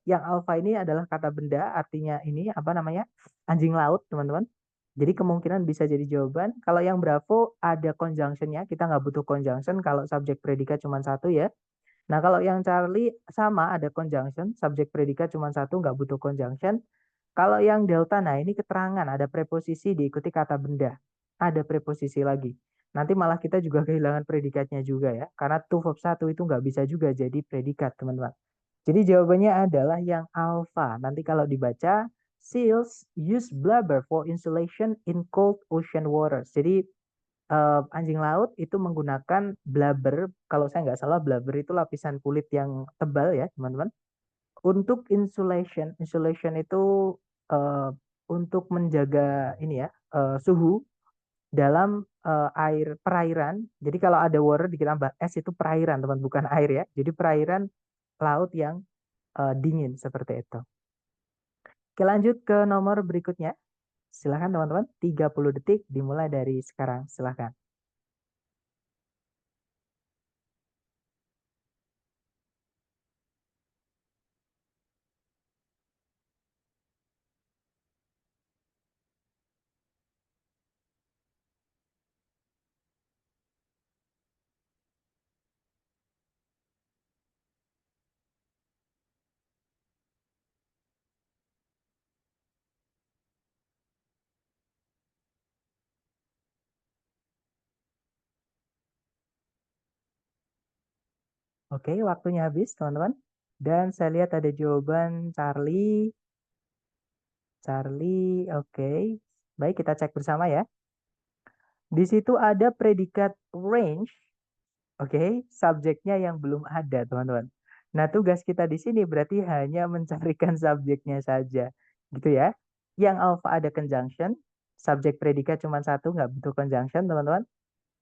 yang alfa ini adalah kata benda, artinya ini apa namanya? Anjing laut, teman-teman. Jadi kemungkinan bisa jadi jawaban. Kalau yang bravo ada conjunction-nya, kita nggak butuh conjunction kalau subjek predikat cuma satu ya. Nah, kalau yang Charlie sama ada conjunction, subjek predikat cuma satu, nggak butuh conjunction. Kalau yang delta, nah ini keterangan, ada preposisi diikuti kata benda. Ada preposisi lagi. Nanti malah kita juga kehilangan predikatnya juga ya. Karena to verb 1 itu nggak bisa juga jadi predikat, teman-teman. Jadi jawabannya adalah yang alpha. Nanti kalau dibaca, seals use blubber for insulation in cold ocean waters. Jadi anjing laut itu menggunakan blubber. Kalau saya nggak salah, blubber itu lapisan kulit yang tebal ya, teman-teman. Untuk insulation, insulation itu untuk menjaga ini ya suhu dalam air perairan. Jadi kalau ada water ditambah es itu perairan, teman, bukan air ya. Jadi perairan laut yang dingin seperti itu. Oke, lanjut ke nomor berikutnya. Silahkan teman-teman, 30 detik dimulai dari sekarang. Silahkan. Oke, waktunya habis teman-teman. Dan saya lihat ada jawaban Charlie. Charlie, oke. Baik, kita cek bersama ya. Di situ ada predikat range. Oke, subjeknya yang belum ada, teman-teman. Nah, tugas kita di sini berarti hanya mencarikan subjeknya saja. Gitu ya. Yang alpha ada conjunction. Subjek predikat cuma satu, nggak butuh conjunction, teman-teman.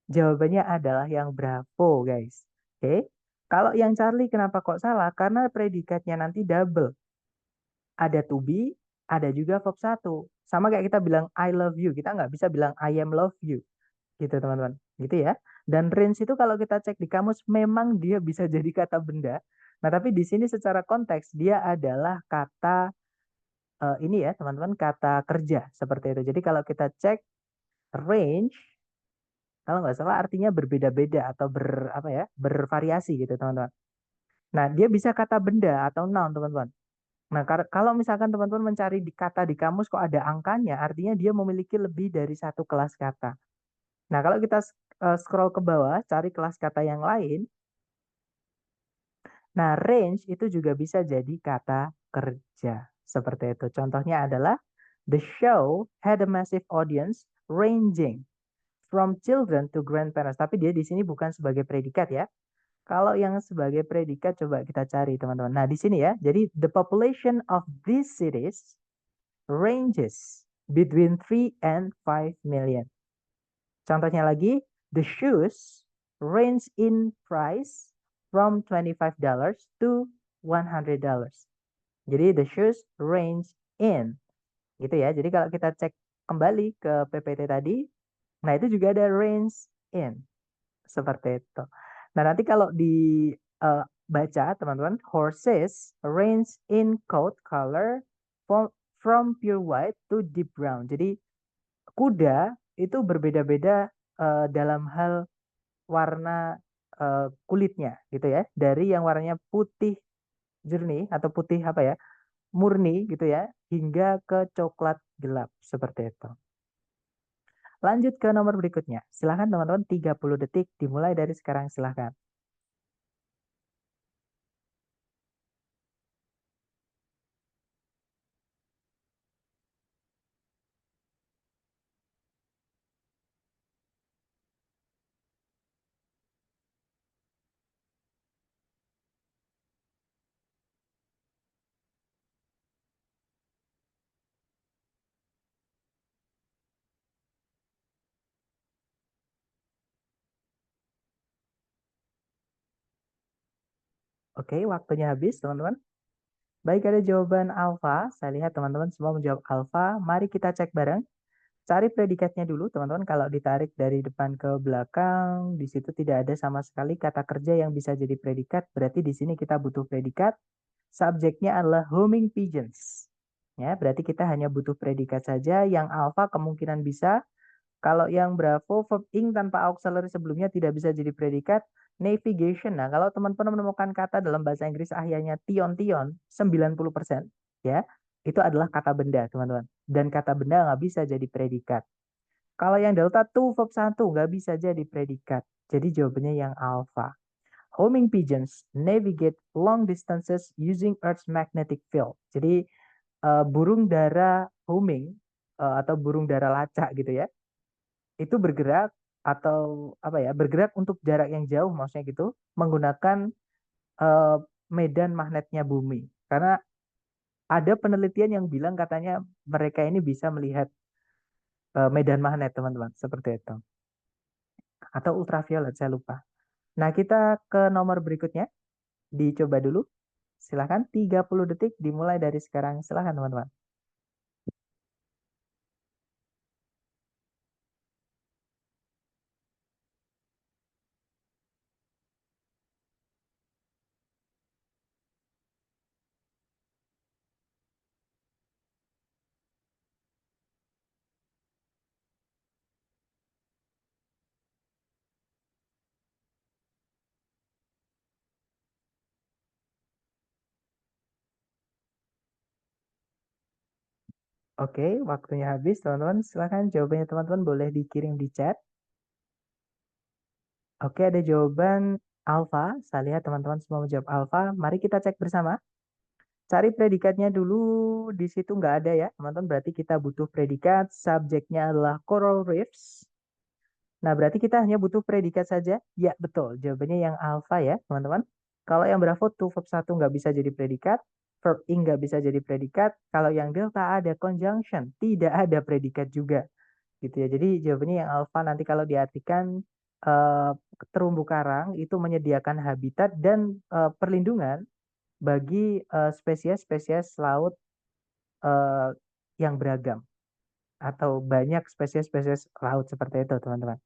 Jawabannya adalah yang bravo, guys. Oke. Kalau yang Charlie kenapa kok salah? Karena predikatnya nanti double. Ada to be, ada juga verb 1. Sama kayak kita bilang I love you. Kita nggak bisa bilang I am love you. Gitu, teman-teman. Gitu ya. Dan range itu kalau kita cek di kamus, memang dia bisa jadi kata benda. Nah, tapi di sini secara konteks, dia adalah kata ini ya, teman-teman, kata kerja. Seperti itu. Jadi kalau kita cek range, kalau nggak salah artinya berbeda-beda atau apa ya, bervariasi gitu teman-teman. Nah, dia bisa kata benda atau noun teman-teman. Nah, kalau misalkan teman-teman mencari di kata di kamus kok ada angkanya, artinya dia memiliki lebih dari satu kelas kata. Nah, kalau kita scroll ke bawah, cari kelas kata yang lain. Nah, range itu juga bisa jadi kata kerja. Seperti itu. Contohnya adalah the show had a massive audience ranging from children to grandparents. Tapi dia di sini bukan sebagai predikat ya. Kalau yang sebagai predikat coba kita cari teman-teman. Nah, di sini ya. Jadi the population of these cities ranges between 3 and 5 million. Contohnya lagi, the shoes range in price from $25 to $100. Jadi the shoes range in gitu ya. Jadi kalau kita cek kembali ke PPT tadi, nah itu juga ada range in seperti itu. Nah, nanti kalau dibaca teman-teman, horses range in coat color from pure white to deep brown. Jadi kuda itu berbeda-beda dalam hal warna kulitnya gitu ya. Dari yang warnanya putih jernih atau putih apa ya, murni gitu ya, hingga ke coklat gelap seperti itu. Lanjut ke nomor berikutnya. Silahkan teman-teman 30 detik dimulai dari sekarang silahkan. Oke, waktunya habis teman-teman. Baik, ada jawaban alfa. Saya lihat teman-teman semua menjawab alfa. Mari kita cek bareng. Cari predikatnya dulu teman-teman. Kalau ditarik dari depan ke belakang, di situ tidak ada sama sekali kata kerja yang bisa jadi predikat. Berarti di sini kita butuh predikat. Subjeknya adalah homing pigeons. Ya, berarti kita hanya butuh predikat saja. Yang alfa kemungkinan bisa. Kalau yang Bravo, verb ing tanpa auxiliary sebelumnya tidak bisa jadi predikat. Navigation. Nah, kalau teman-teman menemukan kata dalam bahasa Inggris akhirnya tion-tion, 90%, ya, itu adalah kata benda, teman-teman. Dan kata benda nggak bisa jadi predikat. Kalau yang delta to verb 1 nggak bisa jadi predikat. Jadi jawabannya yang alpha. Homing pigeons navigate long distances using Earth's magnetic field. Jadi burung dara homing atau burung dara lacak gitu ya, itu bergerak atau apa ya, bergerak untuk jarak yang jauh maksudnya gitu menggunakan uh, medan magnetnya bumi. Karena ada penelitian yang bilang katanya mereka ini bisa melihat medan magnet teman-teman seperti itu. Atau ultraviolet saya lupa. Nah, kita ke nomor berikutnya. Dicoba dulu. Silahkan 30 detik dimulai dari sekarang. Silahkan teman-teman. Oke, waktunya habis teman-teman. Silahkan jawabannya teman-teman boleh dikirim di chat. Oke, ada jawaban alfa. Saya lihat teman-teman semua menjawab alfa. Mari kita cek bersama. Cari predikatnya dulu. Di situ nggak ada ya, teman-teman. Berarti kita butuh predikat. Subjeknya adalah coral reefs. Nah, berarti kita hanya butuh predikat saja. Ya, betul. Jawabannya yang alfa ya, teman-teman. Kalau yang bravo, to verb 1 nggak bisa jadi predikat. Verb ing nggak bisa jadi predikat. Kalau yang delta ada conjunction. Tidak ada predikat juga. Gitu ya. Jadi jawabannya yang alfa nanti kalau diartikan eh, terumbu karang itu menyediakan habitat dan perlindungan bagi spesies-spesies laut eh, yang beragam atau banyak spesies-spesies laut seperti itu, teman-teman.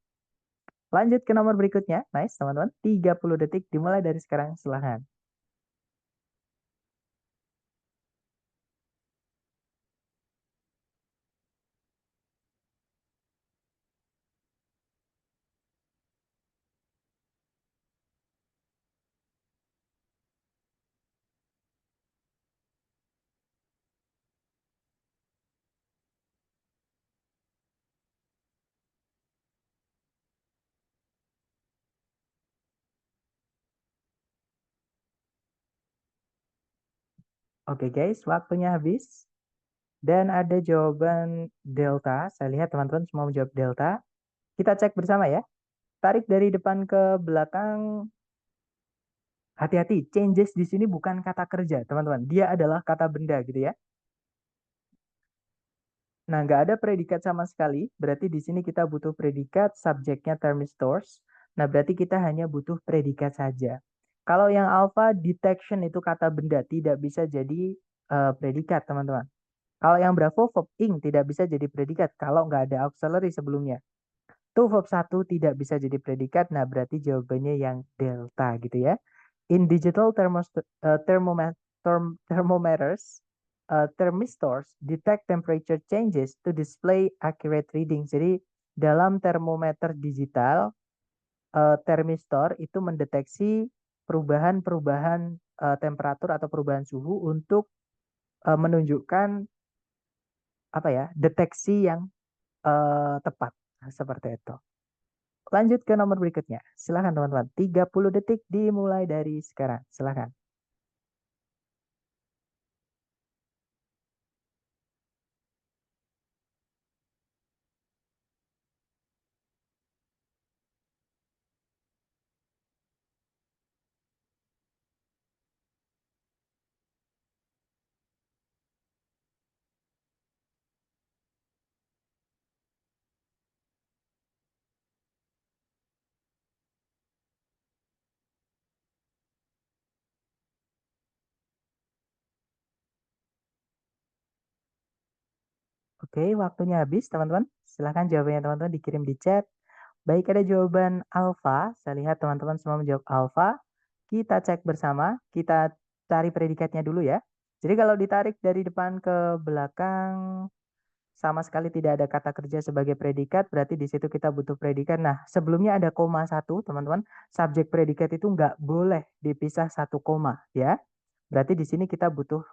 Lanjut ke nomor berikutnya. Nice, teman-teman. 30 detik dimulai dari sekarang. Silahkan. Oke guys, waktunya habis. Dan ada jawaban delta. Saya lihat teman-teman semua menjawab delta. Kita cek bersama ya. Tarik dari depan ke belakang. Hati-hati, changes di sini bukan kata kerja, teman-teman. Dia adalah kata benda gitu ya. Nah, nggak ada predikat sama sekali. Berarti di sini kita butuh predikat, subjeknya termistors. Nah, berarti kita hanya butuh predikat saja. Kalau yang alpha, detection itu kata benda, tidak bisa jadi predikat, teman-teman. Kalau yang bravo, verb ing tidak bisa jadi predikat kalau nggak ada auxiliary sebelumnya. To verb 1 tidak bisa jadi predikat, nah berarti jawabannya yang delta gitu ya. In digital thermometers, thermistors detect temperature changes to display accurate reading. Jadi dalam termometer digital, thermistor itu mendeteksi perubahan-perubahan temperatur atau perubahan suhu untuk menunjukkan apa ya, deteksi yang tepat. Nah, seperti itu. Lanjut ke nomor berikutnya. Silahkan teman-teman. 30 detik dimulai dari sekarang. Silahkan. Oke, waktunya habis teman-teman. Silahkan jawabannya teman-teman dikirim di chat. Baik, ada jawaban alfa. Saya lihat teman-teman semua menjawab alfa. Kita cek bersama. Kita cari predikatnya dulu ya. Jadi kalau ditarik dari depan ke belakang, sama sekali tidak ada kata kerja sebagai predikat, berarti di situ kita butuh predikat. Nah, sebelumnya ada koma satu, teman-teman. Subjek predikat itu nggak boleh dipisah satu koma, ya. Berarti di sini kita butuh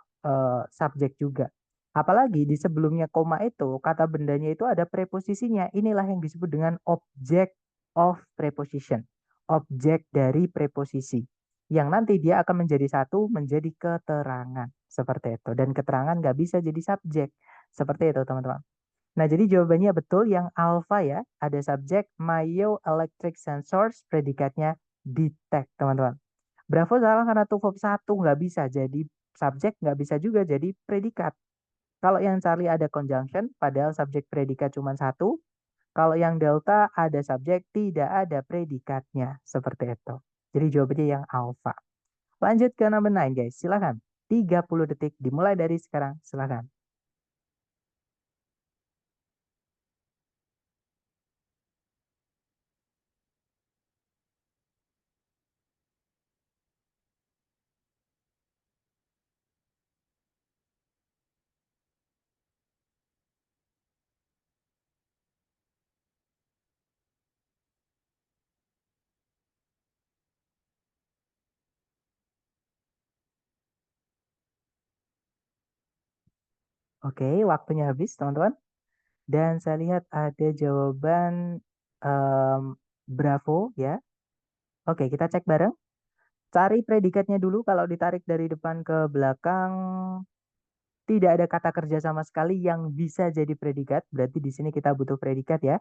subjek juga. Apalagi di sebelumnya koma itu, kata bendanya itu ada preposisinya. Inilah yang disebut dengan object of preposition. Objek dari preposisi. Yang nanti dia akan menjadi satu, menjadi keterangan. Seperti itu. Dan keterangan nggak bisa jadi subjek. Seperti itu, teman-teman. Nah, jadi jawabannya betul yang alpha ya. Ada subjek myoelectric sensors, predikatnya detect, teman-teman. Bravo salah karena to verb 1 nggak bisa jadi subjek, nggak bisa juga jadi predikat. Kalau yang Charlie ada conjunction, padahal subjek predikat cuma satu. Kalau yang delta ada subjek, tidak ada predikatnya. Seperti itu. Jadi jawabannya yang alpha. Lanjut ke number 9 guys, silakan. 30 detik dimulai dari sekarang, silakan. Oke, waktunya habis teman-teman. Dan saya lihat ada jawaban bravo ya. Oke, kita cek bareng. Cari predikatnya dulu. Kalau ditarik dari depan ke belakang, tidak ada kata kerja sama sekali yang bisa jadi predikat. Berarti di sini kita butuh predikat ya.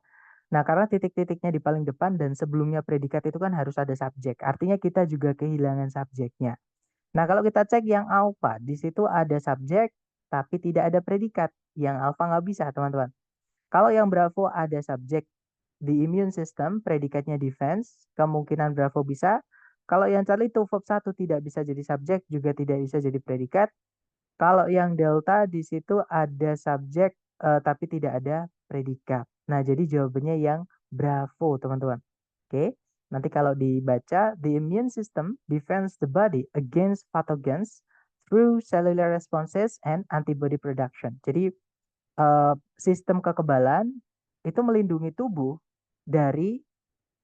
Nah, karena titik-titiknya di paling depan dan sebelumnya predikat itu kan harus ada subjek. Artinya kita juga kehilangan subjeknya. Nah, kalau kita cek yang alpha, di situ ada subjek tapi tidak ada predikat. Yang alpha nggak bisa, teman-teman. Kalau yang bravo ada subjek di immune system, predikatnya defense, kemungkinan bravo bisa. Kalau yang Charlie itu verb 1 tidak bisa jadi subjek, juga tidak bisa jadi predikat. Kalau yang delta di situ ada subjek tapi tidak ada predikat. Nah, jadi jawabannya yang bravo, teman-teman. Oke. Nanti kalau dibaca, the immune system defends the body against pathogens through cellular responses and antibody production. Jadi sistem kekebalan itu melindungi tubuh dari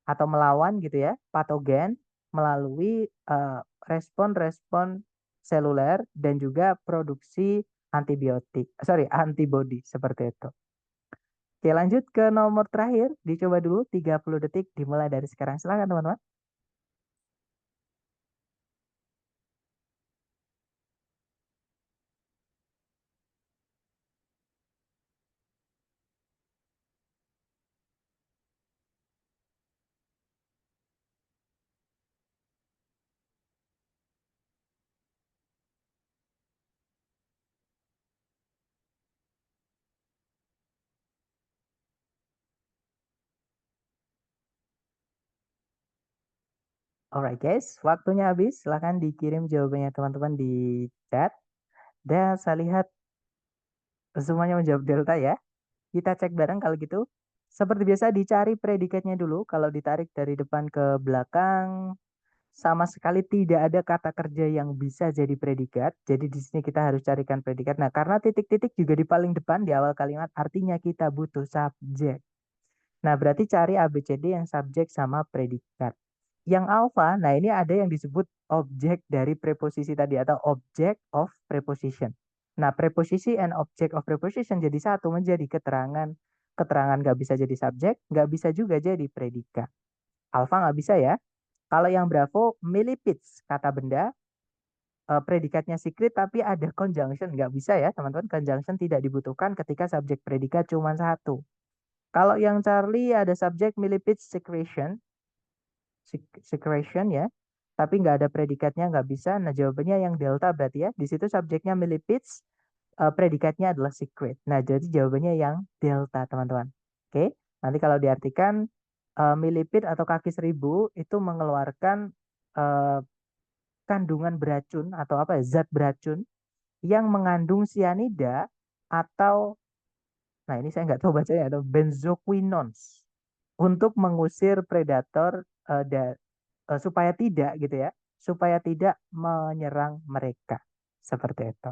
atau melawan gitu ya patogen melalui respon-respon seluler dan juga produksi antibody seperti itu. Oke, lanjut ke nomor terakhir, dicoba dulu 30 detik dimulai dari sekarang. Silakan teman-teman. Alright guys, waktunya habis. Silahkan dikirim jawabannya teman-teman di chat. Dan saya lihat semuanya menjawab delta ya. Kita cek bareng kalau gitu. Seperti biasa dicari predikatnya dulu. Kalau ditarik dari depan ke belakang, sama sekali tidak ada kata kerja yang bisa jadi predikat. Jadi di sini kita harus carikan predikat. Nah, karena titik-titik juga di paling depan di awal kalimat, artinya kita butuh subjek. Nah, berarti cari ABCD yang subjek sama predikat. Yang alpha, nah ini ada yang disebut objek dari preposisi tadi atau object of preposition. Nah, preposisi and object of preposition jadi satu, menjadi keterangan. Keterangan nggak bisa jadi subjek, nggak bisa juga jadi predikat. Alpha nggak bisa ya. Kalau yang Bravo, millipedes, kata benda, predikatnya secret tapi ada conjunction, nggak bisa ya teman-teman. Conjunction tidak dibutuhkan ketika subjek predikat cuma satu. Kalau yang Charlie ada subjek millipedes secretion, secretion ya, tapi nggak ada predikatnya, nggak bisa. Nah, jawabannya yang delta berarti ya. Di situ subjeknya millipedes, predikatnya adalah secret. Nah, jadi jawabannya yang delta, teman-teman. Oke, nanti kalau diartikan millipede atau kaki 1000 itu mengeluarkan kandungan beracun atau apa ya, zat beracun yang mengandung sianida atau, nah ini saya nggak tahu bacanya, atau benzoquinones untuk mengusir predator supaya tidak gitu ya, supaya tidak menyerang mereka. Seperti itu.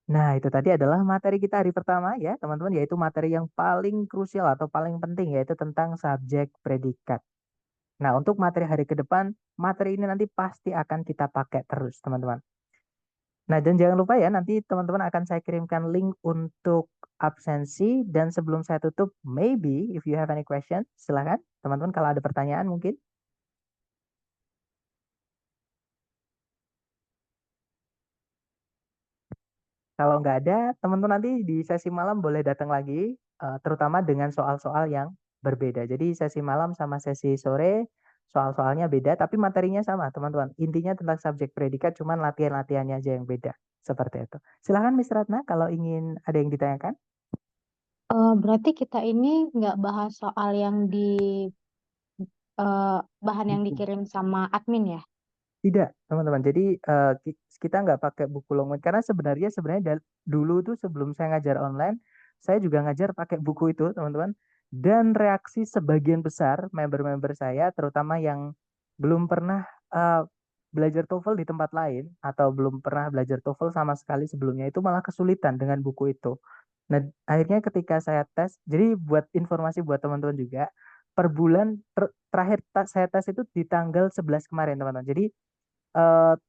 Nah, itu tadi adalah materi kita hari pertama ya, teman-teman, yaitu materi yang paling krusial atau paling penting, yaitu tentang subjek predikat. Nah, untuk materi hari ke depan, materi ini nanti pasti akan kita pakai terus, teman-teman. Nah, dan jangan lupa ya, nanti teman-teman akan saya kirimkan link untuk absensi, dan sebelum saya tutup, maybe if you have any question, silakan, teman-teman, kalau ada pertanyaan mungkin. Kalau nggak ada, teman-teman nanti di sesi malam boleh datang lagi, terutama dengan soal-soal yang berbeda. Jadi sesi malam sama sesi sore, soal-soalnya beda, tapi materinya sama, teman-teman. Intinya tentang subjek predikat, cuman latihan-latihannya aja yang beda. Seperti itu. Silahkan Miss Ratna kalau ingin ada yang ditanyakan. Berarti kita ini nggak bahas soal yang bahan yang Buku. dikirim sama admin ya? Tidak, teman-teman. Jadi kita nggak pakai buku long karena sebenarnya dulu tuh sebelum saya ngajar online, saya juga ngajar pakai buku itu, teman-teman. Dan reaksi sebagian besar member-member saya, terutama yang belum pernah belajar TOEFL di tempat lain atau belum pernah belajar TOEFL sama sekali sebelumnya, itu malah kesulitan dengan buku itu. Nah, akhirnya ketika saya tes, jadi buat informasi buat teman-teman juga, per bulan terakhir saya tes itu di tanggal 11 kemarin, teman-teman. Jadi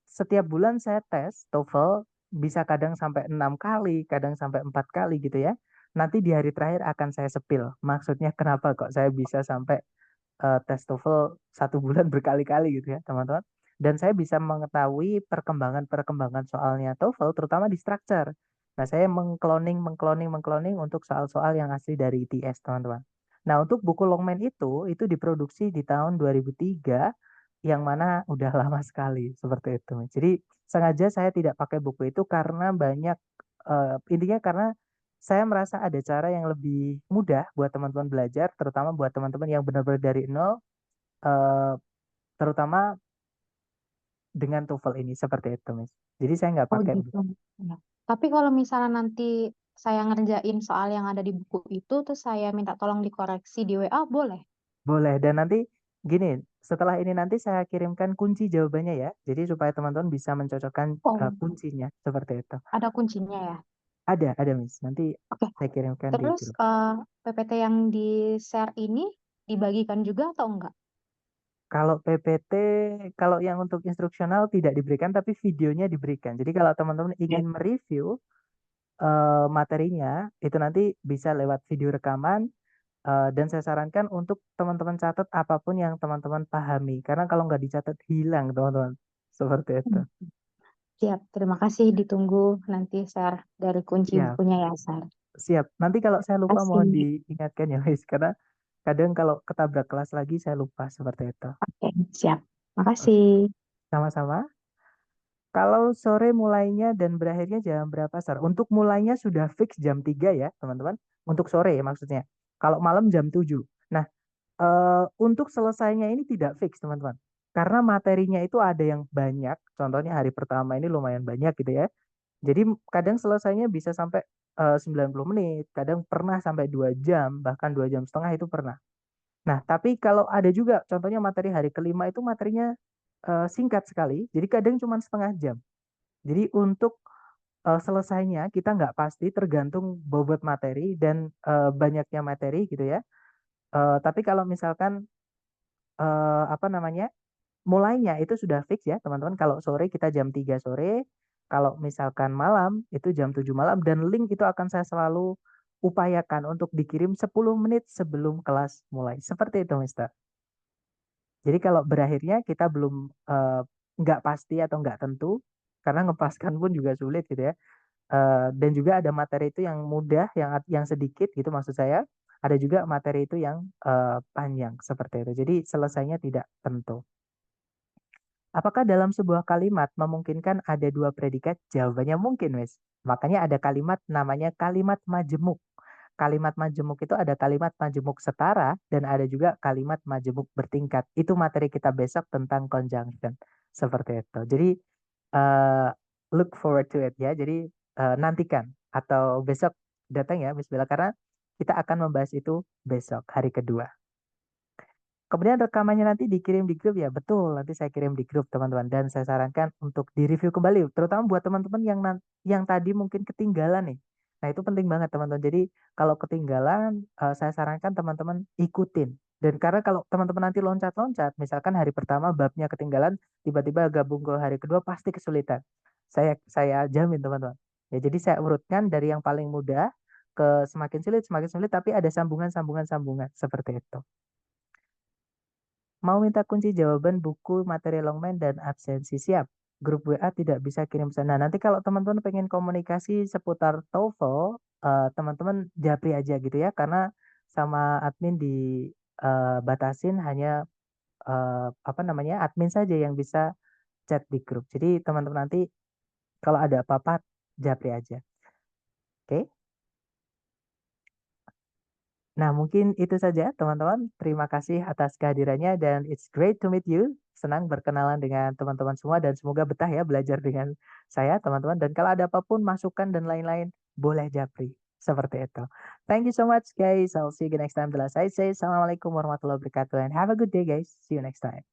setiap bulan saya tes TOEFL, bisa kadang sampai 6 kali, kadang sampai 4 kali gitu ya. Nanti di hari terakhir akan saya sepil. Maksudnya kenapa kok saya bisa sampai tes TOEFL 1 bulan berkali-kali gitu ya, teman-teman. Dan saya bisa mengetahui perkembangan soalnya TOEFL, terutama di structure. Nah, saya mengcloning untuk soal-soal yang asli dari ITS, teman-teman. Nah, untuk buku Longman itu diproduksi di tahun 2003, yang mana udah lama sekali, seperti itu. Jadi, sengaja saya tidak pakai buku itu karena banyak, intinya karena saya merasa ada cara yang lebih mudah buat teman-teman belajar, terutama buat teman-teman yang benar-benar dari nol, eh, terutama dengan TOEFL ini, seperti itu, Miss. Jadi saya nggak Oh pakai gitu. Ya. Tapi kalau misalnya nanti saya ngerjain soal yang ada di buku itu, terus saya minta tolong dikoreksi di WA, boleh? boleh. Dan nanti gini, setelah ini nanti saya kirimkan kunci jawabannya ya. Jadi supaya teman-teman bisa mencocokkan Oh, kuncinya, seperti itu. ada kuncinya ya? Ada, Miss. Nanti Oke. saya kirimkan di Terus grup. PPT yang di-share ini dibagikan juga atau enggak? Kalau PPT, kalau yang untuk instruksional tidak diberikan, tapi videonya diberikan. Jadi kalau teman-teman ingin mereview materinya, itu nanti bisa lewat video rekaman, dan saya sarankan untuk teman-teman catat apapun yang teman-teman pahami. Karena kalau nggak dicatat hilang, teman-teman. Seperti itu. Siap, terima kasih. Ditunggu nanti share dari kunci Siap, bukunya ya, share. siap. Nanti kalau saya lupa mohon Kasih. diingatkan ya, Miss. Karena kadang kalau ketabrak kelas lagi saya lupa, seperti itu. Oke, siap. Makasih. Sama-sama. Kalau sore mulainya dan berakhirnya jam berapa, Sar? Untuk mulainya sudah fix jam 3 ya, teman-teman. Untuk sore ya maksudnya. Kalau malam jam 7. Nah, Untuk selesainya ini tidak fix, teman-teman. Karena materinya itu ada yang banyak, contohnya hari pertama ini lumayan banyak gitu ya. Jadi kadang selesainya bisa sampai 90 menit, kadang pernah sampai 2 jam, bahkan 2,5 jam itu pernah. Nah, tapi kalau ada juga contohnya materi hari kelima itu materinya singkat sekali, jadi kadang cuma setengah jam. Jadi untuk selesainya kita nggak pasti, tergantung bobot materi dan banyaknya materi gitu ya. Tapi kalau misalkan apa namanya, mulainya itu sudah fix ya teman-teman. Kalau sore kita jam 3 sore, kalau misalkan malam itu jam 7 malam, dan link itu akan saya selalu upayakan untuk dikirim 10 menit sebelum kelas mulai. Seperti itu, Mister. Jadi kalau berakhirnya kita belum nggak pasti atau nggak tentu, karena ngepaskan pun juga sulit gitu ya. Dan juga ada materi itu yang mudah, yang sedikit gitu maksud saya. Ada juga materi itu yang panjang seperti itu. Jadi selesainya tidak tentu. Apakah dalam sebuah kalimat memungkinkan ada 2 predikat? Jawabannya mungkin, Wes. Makanya ada kalimat namanya kalimat majemuk. Kalimat majemuk itu ada kalimat majemuk setara dan ada juga kalimat majemuk bertingkat. Itu materi kita besok tentang conjunction. Seperti itu. Jadi look forward to it ya. Jadi nantikan atau besok datang ya Miss Bella, karena kita akan membahas itu besok hari kedua. Kemudian rekamannya nanti dikirim di grup ya, betul. Nanti saya kirim di grup teman-teman, dan saya sarankan untuk direview kembali, terutama buat teman-teman yang tadi mungkin ketinggalan nih. Nah itu penting banget teman-teman. Jadi kalau ketinggalan, saya sarankan teman-teman ikutin. Dan karena kalau teman-teman nanti loncat-loncat, misalkan hari pertama babnya ketinggalan, tiba-tiba gabung ke hari kedua pasti kesulitan. Saya jamin teman-teman. Ya jadi saya urutkan dari yang paling mudah ke semakin sulit, tapi ada sambungan-sambungan seperti itu. Mau minta kunci jawaban buku materi longman dan absensi, siap. Grup WA tidak bisa kirim pesan. Nah, nanti kalau teman-teman pengen komunikasi seputar TOEFL, teman-teman japri aja gitu ya, karena sama admin dibatasin hanya apa namanya, admin saja yang bisa chat di grup. Jadi teman-teman nanti kalau ada apa-apa japri aja. Oke? Nah, mungkin itu saja teman-teman. Terima kasih atas kehadirannya dan it's great to meet you. Senang berkenalan dengan teman-teman semua dan semoga betah ya belajar dengan saya, teman-teman. Dan kalau ada apapun, masukan dan lain-lain, boleh japri. Seperti itu. Thank you so much, guys. I'll see you next time. Saya say, Assalamualaikum warahmatullahi wabarakatuh and have a good day, guys. See you next time.